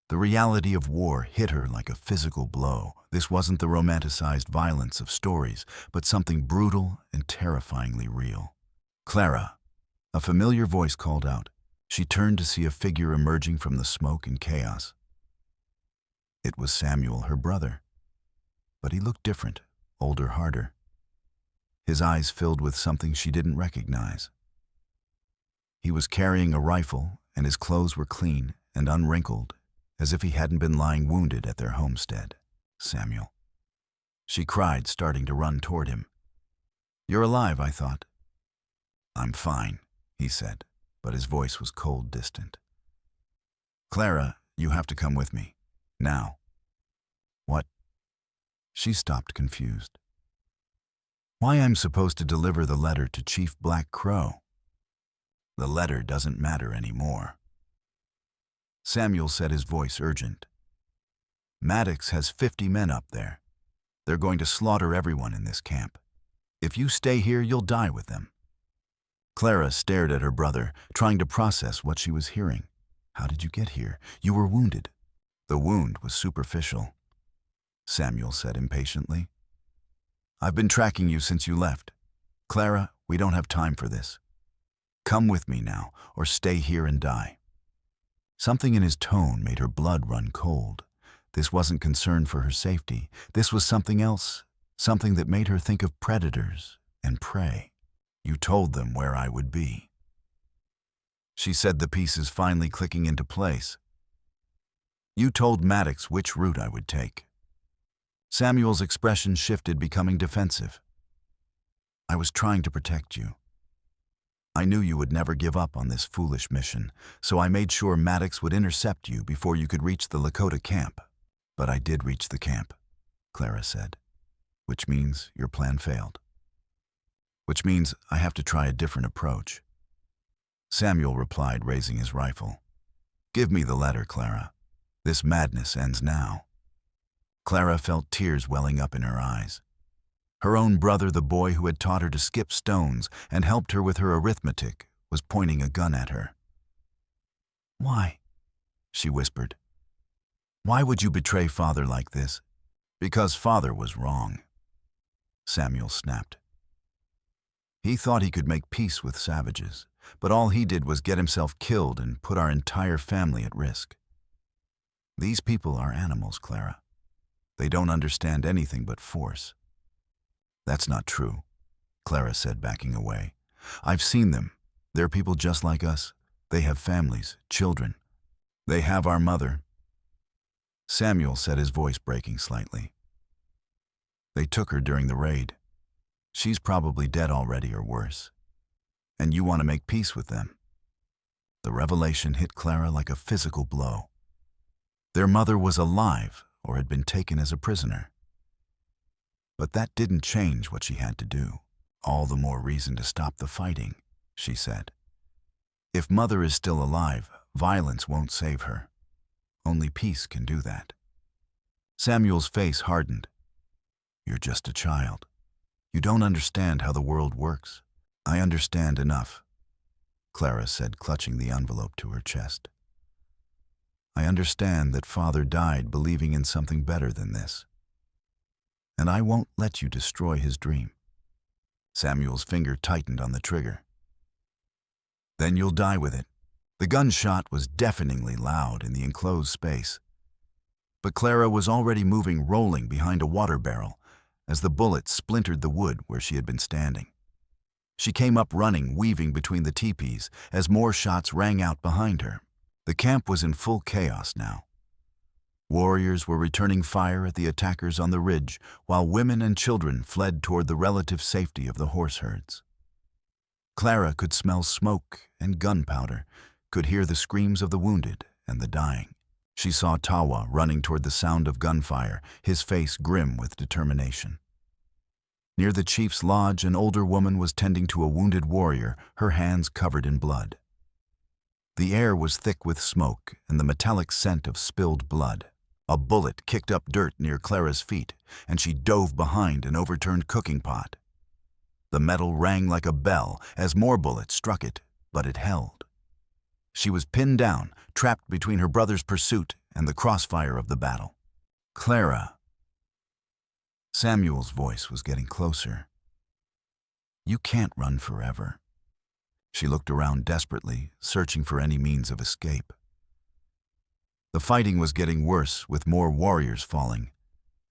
S1: The reality of war hit her like a physical blow. This wasn't the romanticized violence of stories, but something brutal and terrifyingly real. Clara, a familiar voice called out. She turned to see a figure emerging from the smoke and chaos. It was Samuel, her brother. But he looked different, older, harder. His eyes filled with something she didn't recognize. He was carrying a rifle, and his clothes were clean and unwrinkled, as if he hadn't been lying wounded at their homestead. Samuel. She cried, starting to run toward him. You're alive, I thought. I'm fine, he said, but his voice was cold, distant. Clara, you have to come with me. Now. What? She stopped, confused. Why I'm supposed to deliver the letter to Chief Black Crow? The letter doesn't matter anymore. Samuel said, his voice urgent. Maddox has 50 men up there. They're going to slaughter everyone in this camp. If you stay here, you'll die with them. Clara stared at her brother, trying to process what she was hearing. How did you get here? You were wounded. The wound was superficial, Samuel said impatiently. I've been tracking you since you left. Clara, we don't have time for this. Come with me now, or stay here and die. Something in his tone made her blood run cold. This wasn't concern for her safety. This was something else, something that made her think of predators and prey. You told them where I would be. She said, the pieces finally clicking into place. You told Maddox which route I would take. Samuel's expression shifted, becoming defensive. I was trying to protect you. I knew you would never give up on this foolish mission, so I made sure Maddox would intercept you before you could reach the Lakota camp. But I did reach the camp, Clara said, which means your plan failed. Which means I have to try a different approach. Samuel replied, raising his rifle. Give me the letter, Clara. This madness ends now. Clara felt tears welling up in her eyes. Her own brother, the boy who had taught her to skip stones and helped her with her arithmetic, was pointing a gun at her. Why? She whispered. Why would you betray Father like this? Because Father was wrong, Samuel snapped. He thought he could make peace with savages, but all he did was get himself killed and put our entire family at risk. These people are animals, Clara. They don't understand anything but force. That's not true, Clara said, backing away. I've seen them. They're people just like us. They have families, children. They have our mother. Samuel said, his voice breaking slightly. They took her during the raid. She's probably dead already or worse. And you want to make peace with them. The revelation hit Clara like a physical blow. Their mother was alive or had been taken as a prisoner. But that didn't change what she had to do. All the more reason to stop the fighting, she said. If Mother is still alive, violence won't save her. Only peace can do that. Samuel's face hardened. You're just a child. You don't understand how the world works. I understand enough, Clara said, clutching the envelope to her chest. I understand that Father died believing in something better than this. And I won't let you destroy his dream. Samuel's finger tightened on the trigger. Then you'll die with it. The gunshot was deafeningly loud in the enclosed space. But Clara was already moving, rolling behind a water barrel as the bullet splintered the wood where she had been standing. She came up running, weaving between the teepees as more shots rang out behind her. The camp was in full chaos now. Warriors were returning fire at the attackers on the ridge, while women and children fled toward the relative safety of the horse herds. Clara could smell smoke and gunpowder, could hear the screams of the wounded and the dying. She saw Tawa running toward the sound of gunfire, his face grim with determination. Near the chief's lodge, an older woman was tending to a wounded warrior, her hands covered in blood. The air was thick with smoke and the metallic scent of spilled blood. A bullet kicked up dirt near Clara's feet, and she dove behind an overturned cooking pot. The metal rang like a bell as more bullets struck it, but it held. She was pinned down, trapped between her brother's pursuit and the crossfire of the battle. Clara. Samuel's voice was getting closer. You can't run forever. She looked around desperately, searching for any means of escape. The fighting was getting worse, with more warriors falling,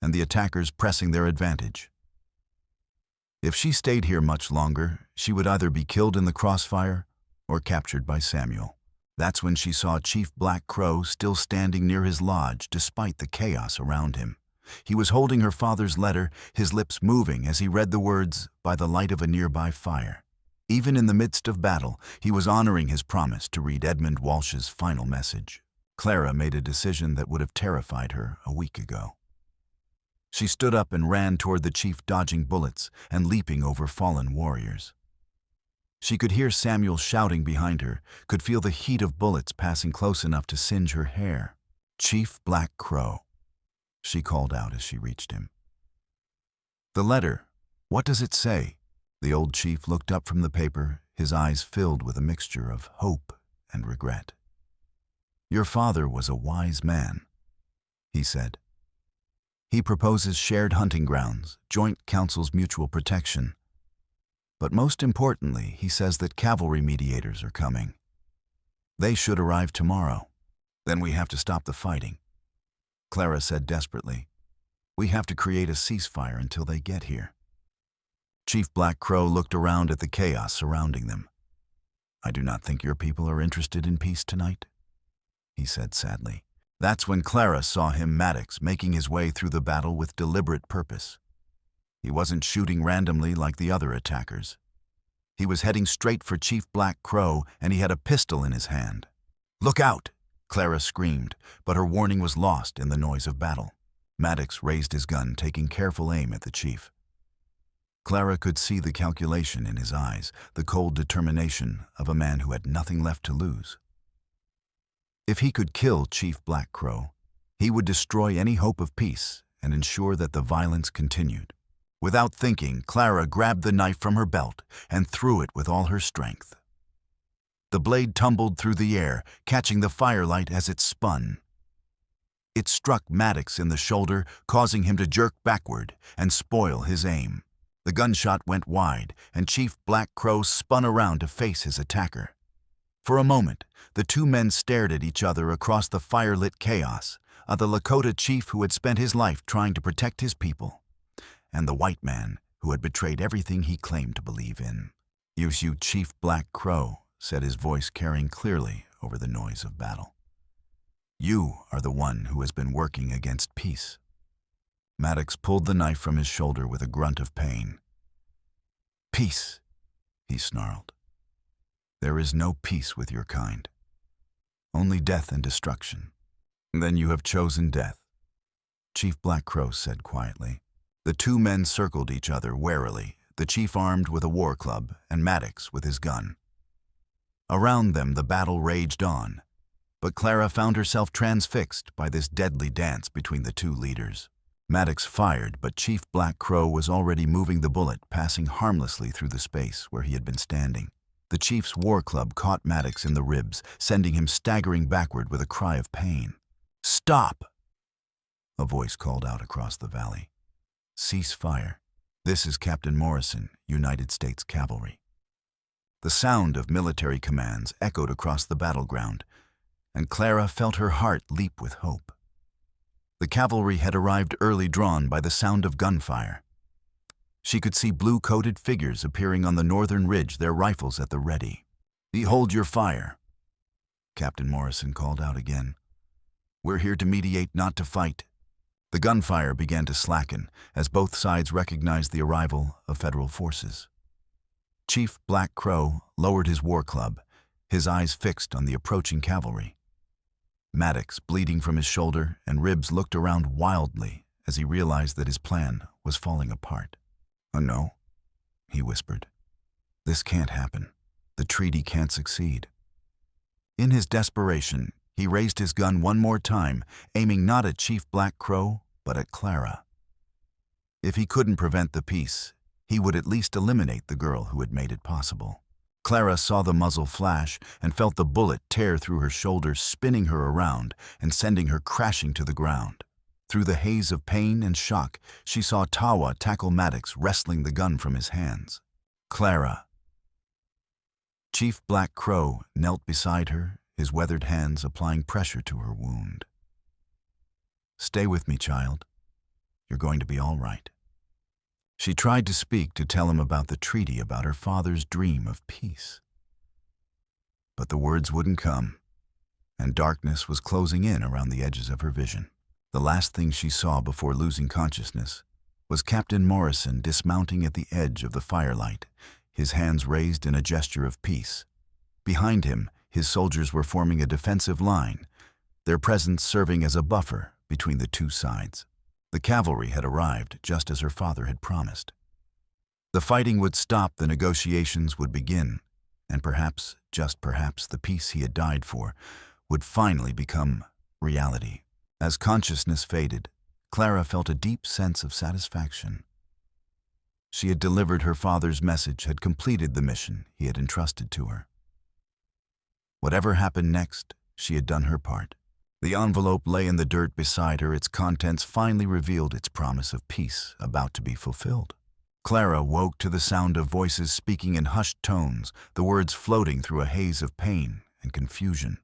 S1: and the attackers pressing their advantage. If she stayed here much longer, she would either be killed in the crossfire or captured by Samuel. That's when she saw Chief Black Crow still standing near his lodge despite the chaos around him. He was holding her father's letter, his lips moving as he read the words, "By the light of a nearby fire." Even in the midst of battle, he was honoring his promise to read Edmund Walsh's final message. Clara made a decision that would have terrified her a week ago. She stood up and ran toward the chief, dodging bullets and leaping over fallen warriors. She could hear Samuel shouting behind her, could feel the heat of bullets passing close enough to singe her hair. "Chief Black Crow," she called out as she reached him. "The letter, what does it say?" The old chief looked up from the paper, his eyes filled with a mixture of hope and regret. "Your father was a wise man," he said. "He proposes shared hunting grounds, joint councils, mutual protection. But most importantly, he says that cavalry mediators are coming. They should arrive tomorrow. Then we have to stop the fighting," Clara said desperately. "We have to create a ceasefire until they get here." Chief Black Crow looked around at the chaos surrounding them. "I do not think your people are interested in peace tonight," he said sadly. That's when Clara saw him, Maddox, making his way through the battle with deliberate purpose. He wasn't shooting randomly like the other attackers. He was heading straight for Chief Black Crow, and he had a pistol in his hand. "Look out!" Clara screamed, but her warning was lost in the noise of battle. Maddox raised his gun, taking careful aim at the chief. Clara could see the calculation in his eyes, the cold determination of a man who had nothing left to lose. If he could kill Chief Black Crow, he would destroy any hope of peace and ensure that the violence continued. Without thinking, Clara grabbed the knife from her belt and threw it with all her strength. The blade tumbled through the air, catching the firelight as it spun. It struck Maddox in the shoulder, causing him to jerk backward and spoil his aim. The gunshot went wide, and Chief Black Crow spun around to face his attacker. For a moment, the two men stared at each other across the firelit chaos, the Lakota chief who had spent his life trying to protect his people, and the white man who had betrayed everything he claimed to believe in. "You, Chief Black Crow," said his voice carrying clearly over the noise of battle. "You are the one who has been working against peace." Maddox pulled the knife from his shoulder with a grunt of pain. "Peace," he snarled. "There is no peace with your kind. Only death and destruction." "Then you have chosen death," Chief Black Crow said quietly. The two men circled each other warily, the chief armed with a war club and Maddox with his gun. Around them the battle raged on, but Clara found herself transfixed by this deadly dance between the two leaders. Maddox fired, but Chief Black Crow was already moving the bullet, passing harmlessly through the space where he had been standing. The chief's war club caught Maddox in the ribs, sending him staggering backward with a cry of pain. "Stop!" a voice called out across the valley. "Cease fire. This is Captain Morrison, United States Cavalry." The sound of military commands echoed across the battleground, and Clara felt her heart leap with hope. The cavalry had arrived early, drawn by the sound of gunfire. She could see blue-coated figures appearing on the northern ridge, their rifles at the ready. "Hold your fire," Captain Morrison called out again. "We're here to mediate, not to fight." The gunfire began to slacken as both sides recognized the arrival of federal forces. Chief Black Crow lowered his war club, his eyes fixed on the approaching cavalry. Maddox, bleeding from his shoulder and ribs, looked around wildly as he realized that his plan was falling apart. "Oh no," he whispered. "This can't happen. The treaty can't succeed." In his desperation, he raised his gun one more time, aiming not at Chief Black Crow, but at Clara. If he couldn't prevent the peace, he would at least eliminate the girl who had made it possible. Clara saw the muzzle flash and felt the bullet tear through her shoulder, spinning her around and sending her crashing to the ground. Through the haze of pain and shock, she saw Tawa tackle Maddox, wresting the gun from his hands. "Clara." Chief Black Crow knelt beside her, his weathered hands applying pressure to her wound. "Stay with me, child. You're going to be all right." She tried to speak, to tell him about the treaty, about her father's dream of peace. But the words wouldn't come, and darkness was closing in around the edges of her vision. The last thing she saw before losing consciousness was Captain Morrison dismounting at the edge of the firelight, his hands raised in a gesture of peace. Behind him, his soldiers were forming a defensive line, their presence serving as a buffer between the two sides. The cavalry had arrived just as her father had promised. The fighting would stop, the negotiations would begin, and perhaps, just perhaps, the peace he had died for would finally become reality. As consciousness faded, Clara felt a deep sense of satisfaction. She had delivered her father's message, had completed the mission he had entrusted to her. Whatever happened next, she had done her part. The envelope lay in the dirt beside her, its contents finally revealed its promise of peace about to be fulfilled. Clara woke to the sound of voices speaking in hushed tones, the words floating through a haze of pain and confusion.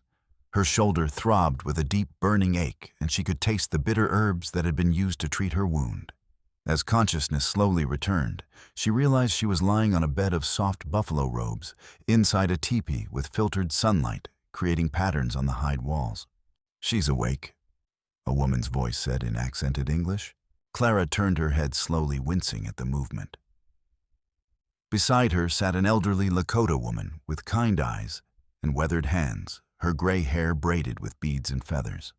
S1: Her shoulder throbbed with a deep burning ache, and she could taste the bitter herbs that had been used to treat her wound. As consciousness slowly returned, she realized she was lying on a bed of soft buffalo robes, inside a teepee with filtered sunlight, creating patterns on the hide walls. "She's awake," a woman's voice said in accented English. Clara turned her head slowly, wincing at the movement. Beside her sat an elderly Lakota woman with kind eyes and weathered hands, her gray hair braided with beads and feathers.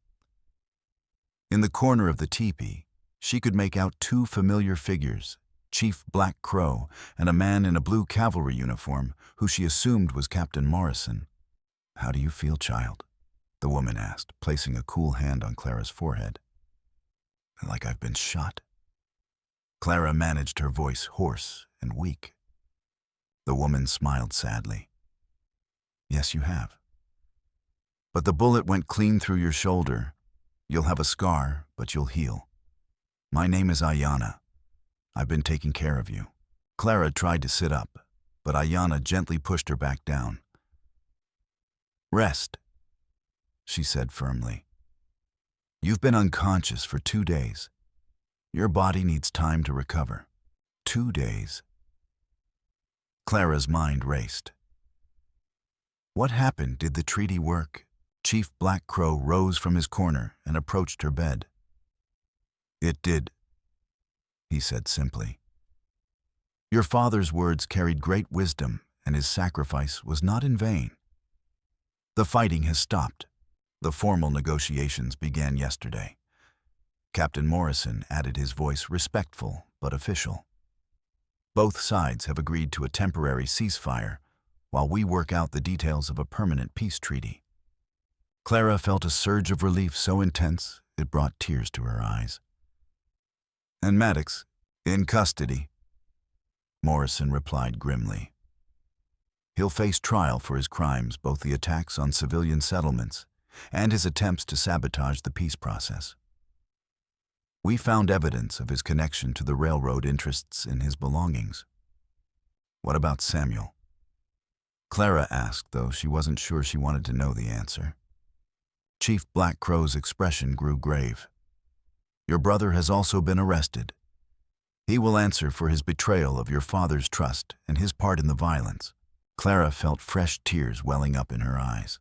S1: In the corner of the teepee, she could make out two familiar figures, Chief Black Crow and a man in a blue cavalry uniform who she assumed was Captain Morrison. "How do you feel, child?" the woman asked, placing a cool hand on Clara's forehead. "Like I've been shot." Clara managed her voice, hoarse and weak. The woman smiled sadly. "Yes, you have. But the bullet went clean through your shoulder. You'll have a scar, but you'll heal. My name is Ayanna. I've been taking care of you." Clara tried to sit up, but Ayanna gently pushed her back down. "Rest," she said firmly. "You've been unconscious for 2 days. Your body needs time to recover." 2 days. Clara's mind raced. What happened? Did the treaty work? Chief Black Crow rose from his corner and approached her bed. It did, he said simply. Your father's words carried great wisdom, and his sacrifice was not in vain. The fighting has stopped. The formal negotiations began yesterday. Captain Morrison added his voice, respectful but official. Both sides have agreed to a temporary ceasefire while we work out the details of a permanent peace treaty. Clara felt a surge of relief so intense it brought tears to her eyes. And Maddox, in custody, Morrison replied grimly. He'll face trial for his crimes, both the attacks on civilian settlements and his attempts to sabotage the peace process. We found evidence of his connection to the railroad interests in his belongings. What about Samuel? Clara asked, though she wasn't sure she wanted to know the answer. Chief Black Crow's expression grew grave. Your brother has also been arrested. He will answer for his betrayal of your father's trust and his part in the violence. Clara felt fresh tears welling up in her eyes.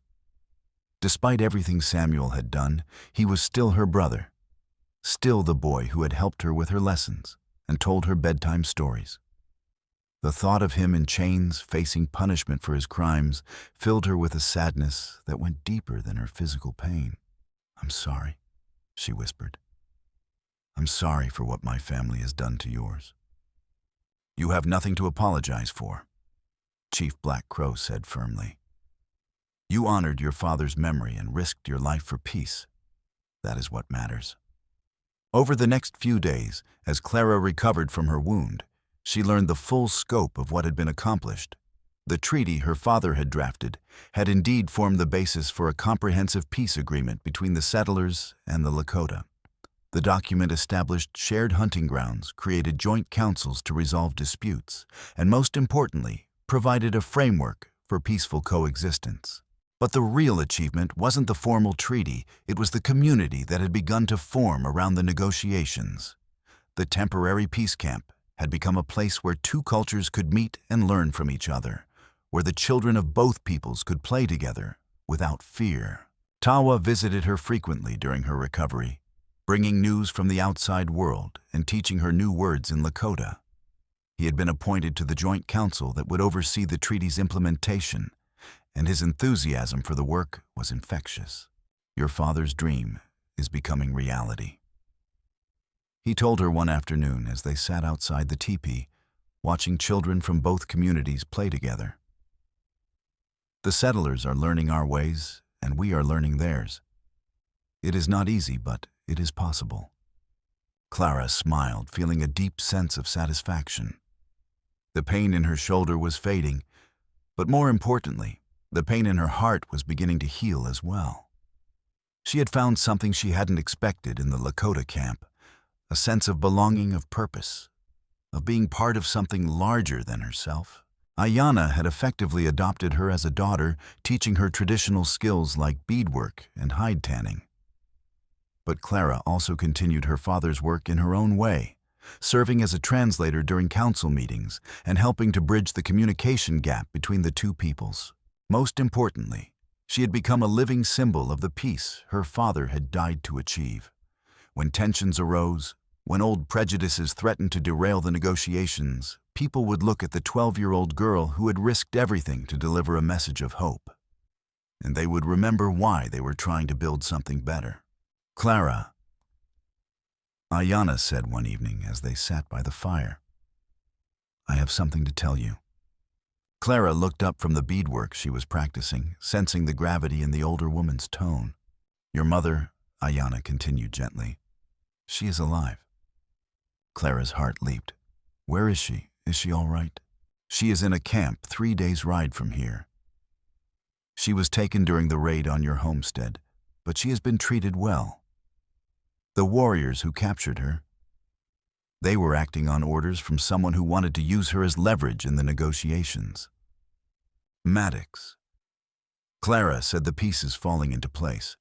S1: Despite everything Samuel had done, he was still her brother. Still the boy who had helped her with her lessons and told her bedtime stories. The thought of him in chains, facing punishment for his crimes, filled her with a sadness that went deeper than her physical pain. I'm sorry, she whispered. I'm sorry for what my family has done to yours. You have nothing to apologize for, Chief Black Crow said firmly. You honored your father's memory and risked your life for peace. That is what matters. Over the next few days, as Clara recovered from her wound, she learned the full scope of what had been accomplished. The treaty her father had drafted had indeed formed the basis for a comprehensive peace agreement between the settlers and the Lakota. The document established shared hunting grounds, created joint councils to resolve disputes, and most importantly, provided a framework for peaceful coexistence. But the real achievement wasn't the formal treaty, it was the community that had begun to form around the negotiations. The temporary peace camp had become a place where two cultures could meet and learn from each other, where the children of both peoples could play together without fear. Tawa visited her frequently during her recovery, bringing news from the outside world and teaching her new words in Lakota. He had been appointed to the joint council that would oversee the treaty's implementation, and his enthusiasm for the work was infectious. Your father's dream is becoming reality, he told her one afternoon as they sat outside the teepee, watching children from both communities play together. The settlers are learning our ways, and we are learning theirs. It is not easy, but it is possible. Clara smiled, feeling a deep sense of satisfaction. The pain in her shoulder was fading, but more importantly, the pain in her heart was beginning to heal as well. She had found something she hadn't expected in the Lakota camp, a sense of belonging, of purpose, of being part of something larger than herself. Ayanna had effectively adopted her as a daughter, teaching her traditional skills like beadwork and hide tanning. But Clara also continued her father's work in her own way, serving as a translator during council meetings and helping to bridge the communication gap between the two peoples. Most importantly, she had become a living symbol of the peace her father had died to achieve. When tensions arose, when old prejudices threatened to derail the negotiations, people would look at the 12-year-old girl who had risked everything to deliver a message of hope. And they would remember why they were trying to build something better. Clara, Ayanna said one evening as they sat by the fire, I have something to tell you. Clara looked up from the beadwork she was practicing, sensing the gravity in the older woman's tone. Your mother, Ayanna continued gently. She is alive. Clara's heart leaped. Where is she? Is she all right? She is in a camp 3 days' ride from here. She was taken during the raid on your homestead, but she has been treated well. The warriors who captured her, they were acting on orders from someone who wanted to use her as leverage in the negotiations. Maddox. Clara said, the pieces falling into place.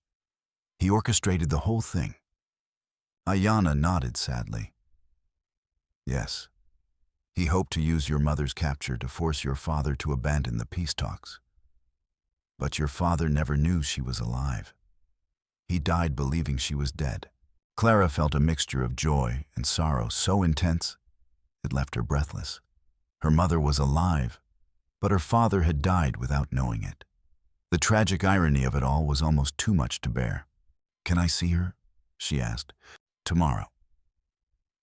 S1: He orchestrated the whole thing. Ayanna nodded sadly. Yes, He hoped to use your mother's capture to force your father to abandon the peace talks. But your father never knew she was alive. He died believing she was dead. Clara felt a mixture of joy and sorrow so intense it left her breathless. Her mother was alive, but her father had died without knowing it. The tragic irony of it all was almost too much to bear. "Can I see her?" she asked. "Tomorrow,"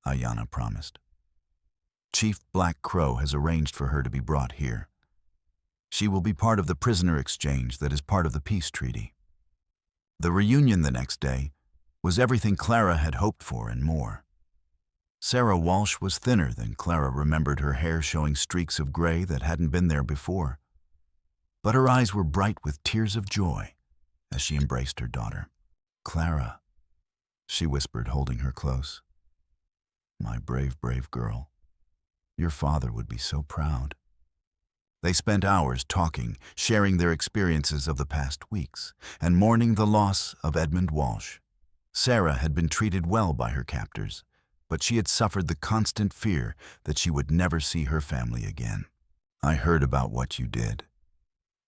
S1: Ayanna promised. "Chief Black Crow has arranged for her to be brought here. She will be part of the prisoner exchange that is part of the peace treaty." The reunion the next day was everything Clara had hoped for and more. Sarah Walsh was thinner than Clara remembered, her hair showing streaks of gray that hadn't been there before. But her eyes were bright with tears of joy as she embraced her daughter. "Clara," she whispered, holding her close. "My brave, brave girl. Your father would be so proud." They spent hours talking, sharing their experiences of the past weeks, and mourning the loss of Edmund Walsh. Sarah had been treated well by her captors, but she had suffered the constant fear that she would never see her family again. "I heard about what you did,"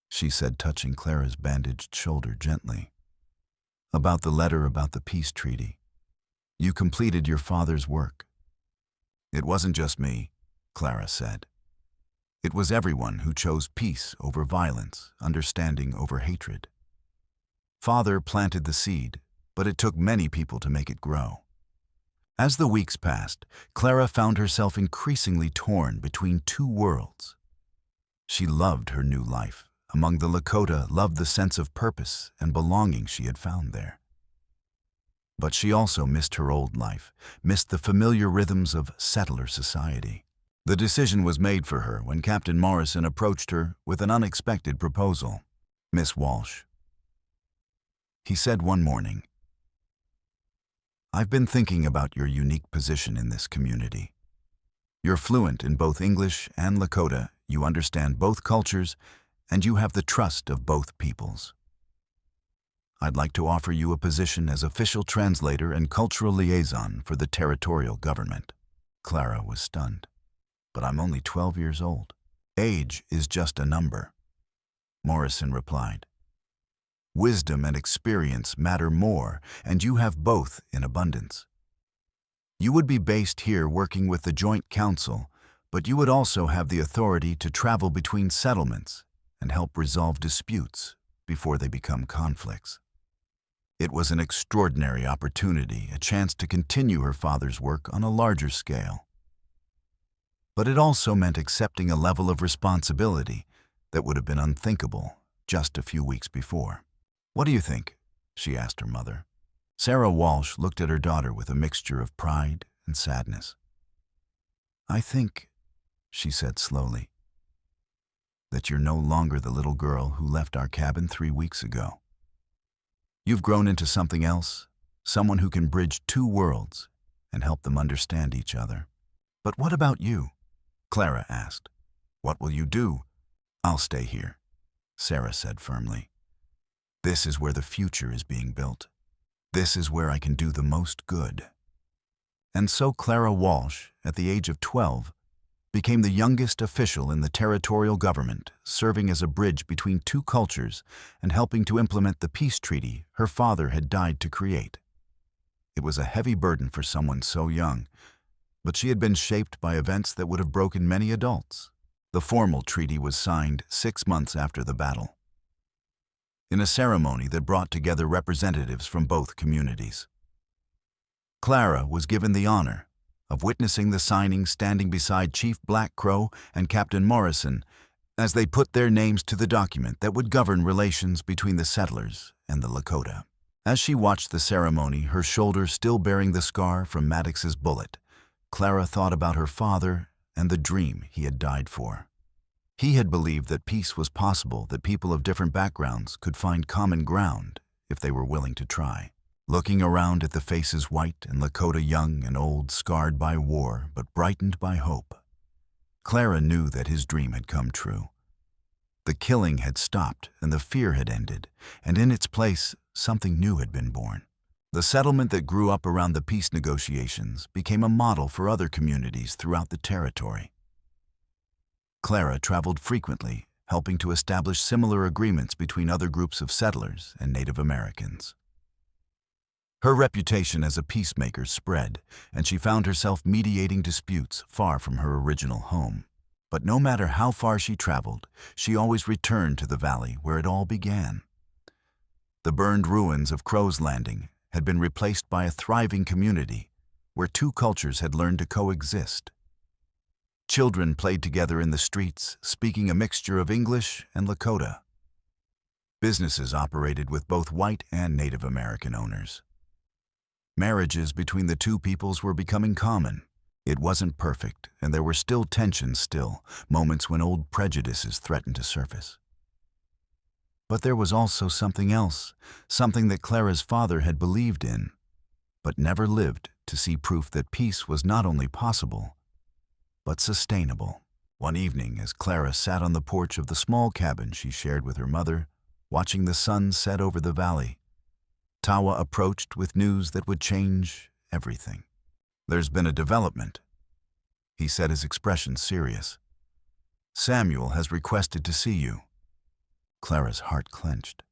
S1: she said, touching Clara's bandaged shoulder gently. "About the letter about the peace treaty. You completed your father's work." "It wasn't just me," Clara said. "It was everyone who chose peace over violence, understanding over hatred. Father planted the seed, but it took many people to make it grow." As the weeks passed, Clara found herself increasingly torn between two worlds. She loved her new life among the Lakota, loved the sense of purpose and belonging she had found there. But she also missed her old life, missed the familiar rhythms of settler society. The decision was made for her when Captain Morrison approached her with an unexpected proposal. "Miss Walsh," he said one morning, "I've been thinking about your unique position in this community. You're fluent in both English and Lakota, you understand both cultures, and you have the trust of both peoples. I'd like to offer you a position as official translator and cultural liaison for the territorial government." Clara was stunned. "But I'm only 12 years old. Age is just a number," Morrison replied. "Wisdom and experience matter more, and you have both in abundance. You would be based here working with the Joint Council, but you would also have the authority to travel between settlements and help resolve disputes before they become conflicts." It was an extraordinary opportunity, a chance to continue her father's work on a larger scale. But it also meant accepting a level of responsibility that would have been unthinkable just a few weeks before. "What do you think?" she asked her mother. Sarah Walsh looked at her daughter with a mixture of pride and sadness. "I think," she said slowly, "that you're no longer the little girl who left our cabin 3 weeks ago. You've grown into something else, someone who can bridge two worlds and help them understand each other." "But what about you?" Clara asked. "What will you do?" "I'll stay here," Sarah said firmly. "This is where the future is being built. This is where I can do the most good." And so Clara Walsh, at the age of 12, became the youngest official in the territorial government, serving as a bridge between two cultures and helping to implement the peace treaty her father had died to create. It was a heavy burden for someone so young, but she had been shaped by events that would have broken many adults. The formal treaty was signed 6 months after the battle, in a ceremony that brought together representatives from both communities. Clara was given the honor of witnessing the signing, standing beside Chief Black Crow and Captain Morrison as they put their names to the document that would govern relations between the settlers and the Lakota. As she watched the ceremony, her shoulder still bearing the scar from Maddox's bullet, Clara thought about her father and the dream he had died for. He had believed that peace was possible, that people of different backgrounds could find common ground if they were willing to try. Looking around at the faces white and Lakota young and old, scarred by war but brightened by hope, Clara knew that his dream had come true. The killing had stopped and the fear had ended, and in its place, something new had been born. The settlement that grew up around the peace negotiations became a model for other communities throughout the territory. Clara traveled frequently, helping to establish similar agreements between other groups of settlers and Native Americans. Her reputation as a peacemaker spread, and she found herself mediating disputes far from her original home. But no matter how far she traveled, she always returned to the valley where it all began. The burned ruins of Crow's Landing had been replaced by a thriving community where two cultures had learned to coexist. Children played together in the streets, speaking a mixture of English and Lakota. Businesses operated with both white and Native American owners. Marriages between the two peoples were becoming common. It wasn't perfect, and there were still tensions, moments when old prejudices threatened to surface. But there was also something else, something that Clara's father had believed in, but never lived to see proof that peace was not only possible, but sustainable. One evening, as Clara sat on the porch of the small cabin she shared with her mother, watching the sun set over the valley, Tawa approached with news that would change everything. "There's been a development," he said, his expression serious. "Samuel has requested to see you." Clara's heart clenched.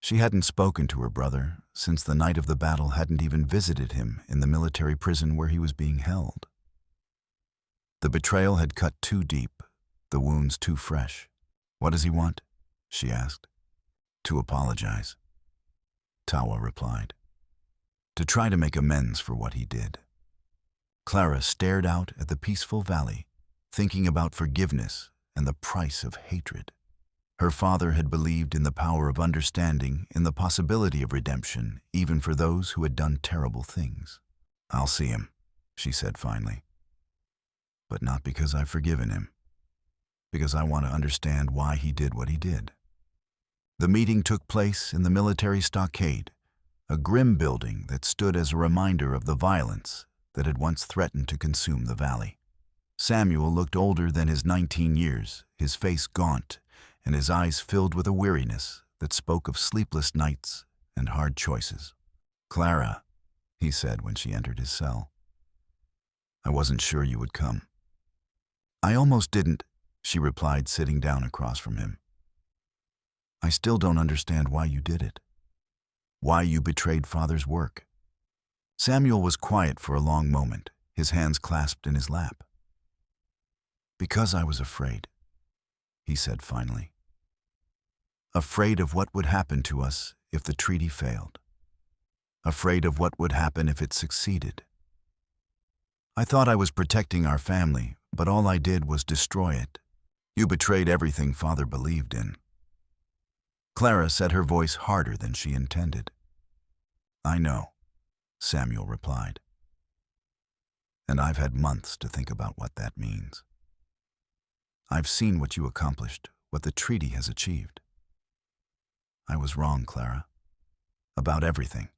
S1: She hadn't spoken to her brother since the night of the battle, hadn't even visited him in the military prison where he was being held. The betrayal had cut too deep, the wounds too fresh. "What does he want?" she asked. "To apologize," Tawa replied. "To try to make amends for what he did." Clara stared out at the peaceful valley, thinking about forgiveness and the price of hatred. Her father had believed in the power of understanding, in the possibility of redemption, even for those who had done terrible things. "I'll see him," she said finally. "But not because I've forgiven him. Because I want to understand why he did what he did." The meeting took place in the military stockade, a grim building that stood as a reminder of the violence that had once threatened to consume the valley. Samuel looked older than his 19 years, his face gaunt, and his eyes filled with a weariness that spoke of sleepless nights and hard choices. "Clara," he said when she entered his cell, "I wasn't sure you would come." "I almost didn't," she replied, sitting down across from him. "I still don't understand why you did it. Why you betrayed Father's work." Samuel was quiet for a long moment, his hands clasped in his lap. "Because I was afraid," he said finally. "Afraid of what would happen to us if the treaty failed. Afraid of what would happen if it succeeded. I thought I was protecting our family, but all I did was destroy it. You betrayed everything Father believed in." Clara said, her voice harder than she intended. "I know," Samuel replied. "And I've had months to think about what that means. I've seen what you accomplished, what the treaty has achieved. I was wrong, Clara. About everything."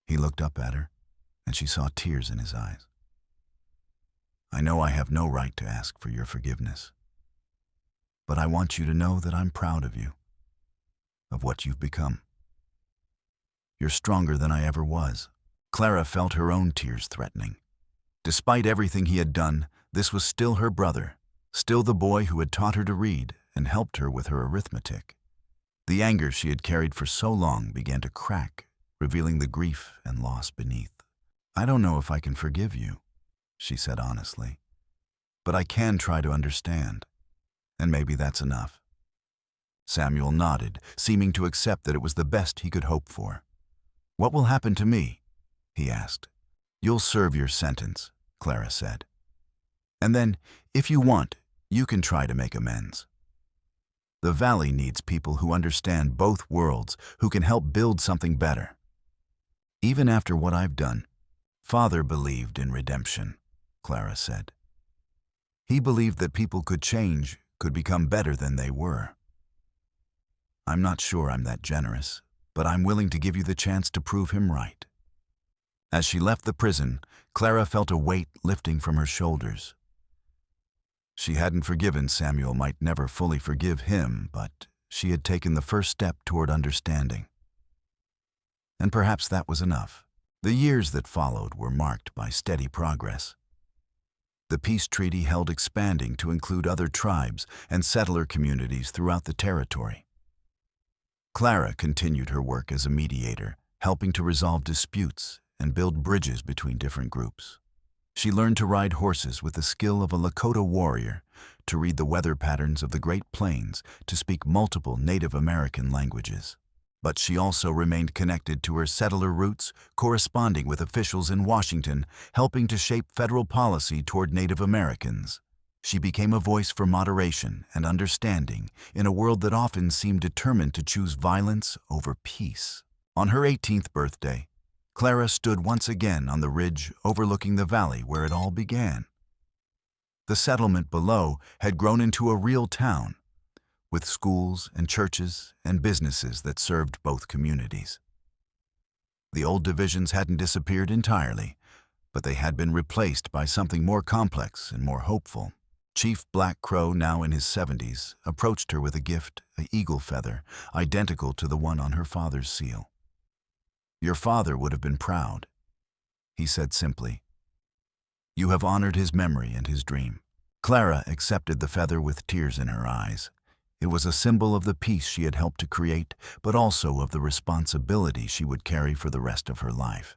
S1: He looked up at her, and she saw tears in his eyes. "I know I have no right to ask for your forgiveness. But I want you to know that I'm proud of you, of what you've become. You're stronger than I ever was." Clara felt her own tears threatening. Despite everything he had done, this was still her brother, still the boy who had taught her to read and helped her with her arithmetic. The anger she had carried for so long began to crack, revealing the grief and loss beneath. "I don't know if I can forgive you," she said honestly, "but I can try to understand, and maybe that's enough." Samuel nodded, seeming to accept that it was the best he could hope for. "What will happen to me?" he asked. "You'll serve your sentence," Clara said. "And then, if you want, you can try to make amends. The valley needs people who understand both worlds, who can help build something better. Even after what I've done, Father believed in redemption," Clara said. "He believed that people could change, could become better than they were. I'm not sure I'm that generous, but I'm willing to give you the chance to prove him right." As she left the prison, Clara felt a weight lifting from her shoulders. She hadn't forgiven Samuel, might never fully forgive him, but she had taken the first step toward understanding. And perhaps that was enough. The years that followed were marked by steady progress. The peace treaty held expanding to include other tribes and settler communities throughout the territory. Clara continued her work as a mediator, helping to resolve disputes and build bridges between different groups. She learned to ride horses with the skill of a Lakota warrior, to read the weather patterns of the Great Plains, to speak multiple Native American languages. But she also remained connected to her settler roots, corresponding with officials in Washington, helping to shape federal policy toward Native Americans. She became a voice for moderation and understanding in a world that often seemed determined to choose violence over peace. On her 18th birthday, Clara stood once again on the ridge overlooking the valley where it all began. The settlement below had grown into a real town, with schools and churches and businesses that served both communities. The old divisions hadn't disappeared entirely, but they had been replaced by something more complex and more hopeful. Chief Black Crow, now in his 70s, approached her with a gift, an eagle feather, identical to the one on her father's seal. "Your father would have been proud," he said simply. "You have honored his memory and his dream." Clara accepted the feather with tears in her eyes. It was a symbol of the peace she had helped to create, but also of the responsibility she would carry for the rest of her life.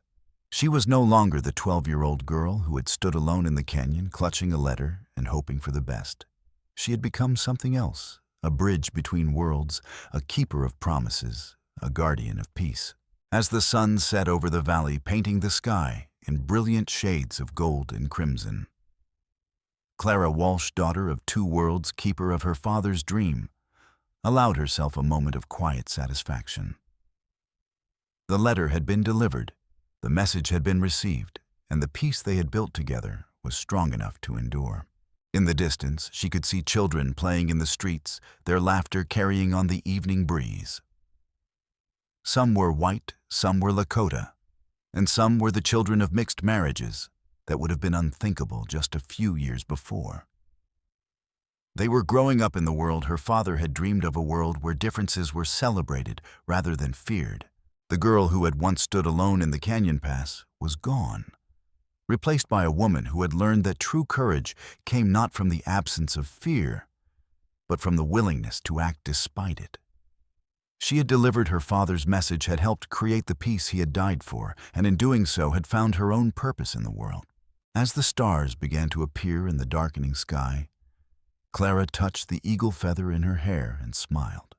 S1: She was no longer the 12-year-old girl who had stood alone in the canyon, clutching a letter and hoping for the best. She had become something else, a bridge between worlds, a keeper of promises, a guardian of peace. As the sun set over the valley, painting the sky in brilliant shades of gold and crimson, Clara Walsh, daughter of two worlds, keeper of her father's dream, allowed herself a moment of quiet satisfaction. The letter had been delivered, the message had been received, and the peace they had built together was strong enough to endure. In the distance, she could see children playing in the streets, their laughter carrying on the evening breeze. Some were white, some were Lakota, and some were the children of mixed marriages that would have been unthinkable just a few years before. They were growing up in the world her father had dreamed of, a world where differences were celebrated rather than feared. The girl who had once stood alone in the canyon pass was gone, replaced by a woman who had learned that true courage came not from the absence of fear, but from the willingness to act despite it. She had delivered her father's message, had helped create the peace he had died for, and in doing so had found her own purpose in the world. As the stars began to appear in the darkening sky, Clara touched the eagle feather in her hair and smiled.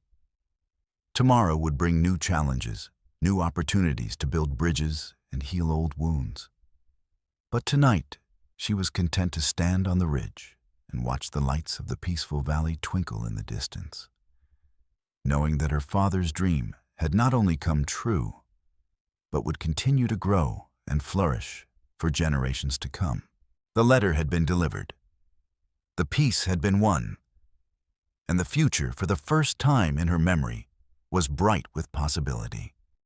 S1: Tomorrow would bring new challenges, new opportunities to build bridges and heal old wounds. But tonight, she was content to stand on the ridge and watch the lights of the peaceful valley twinkle in the distance, knowing that her father's dream had not only come true, but would continue to grow and flourish for generations to come. The letter had been delivered. The peace had been won, and the future, for the first time in her memory, was bright with possibility.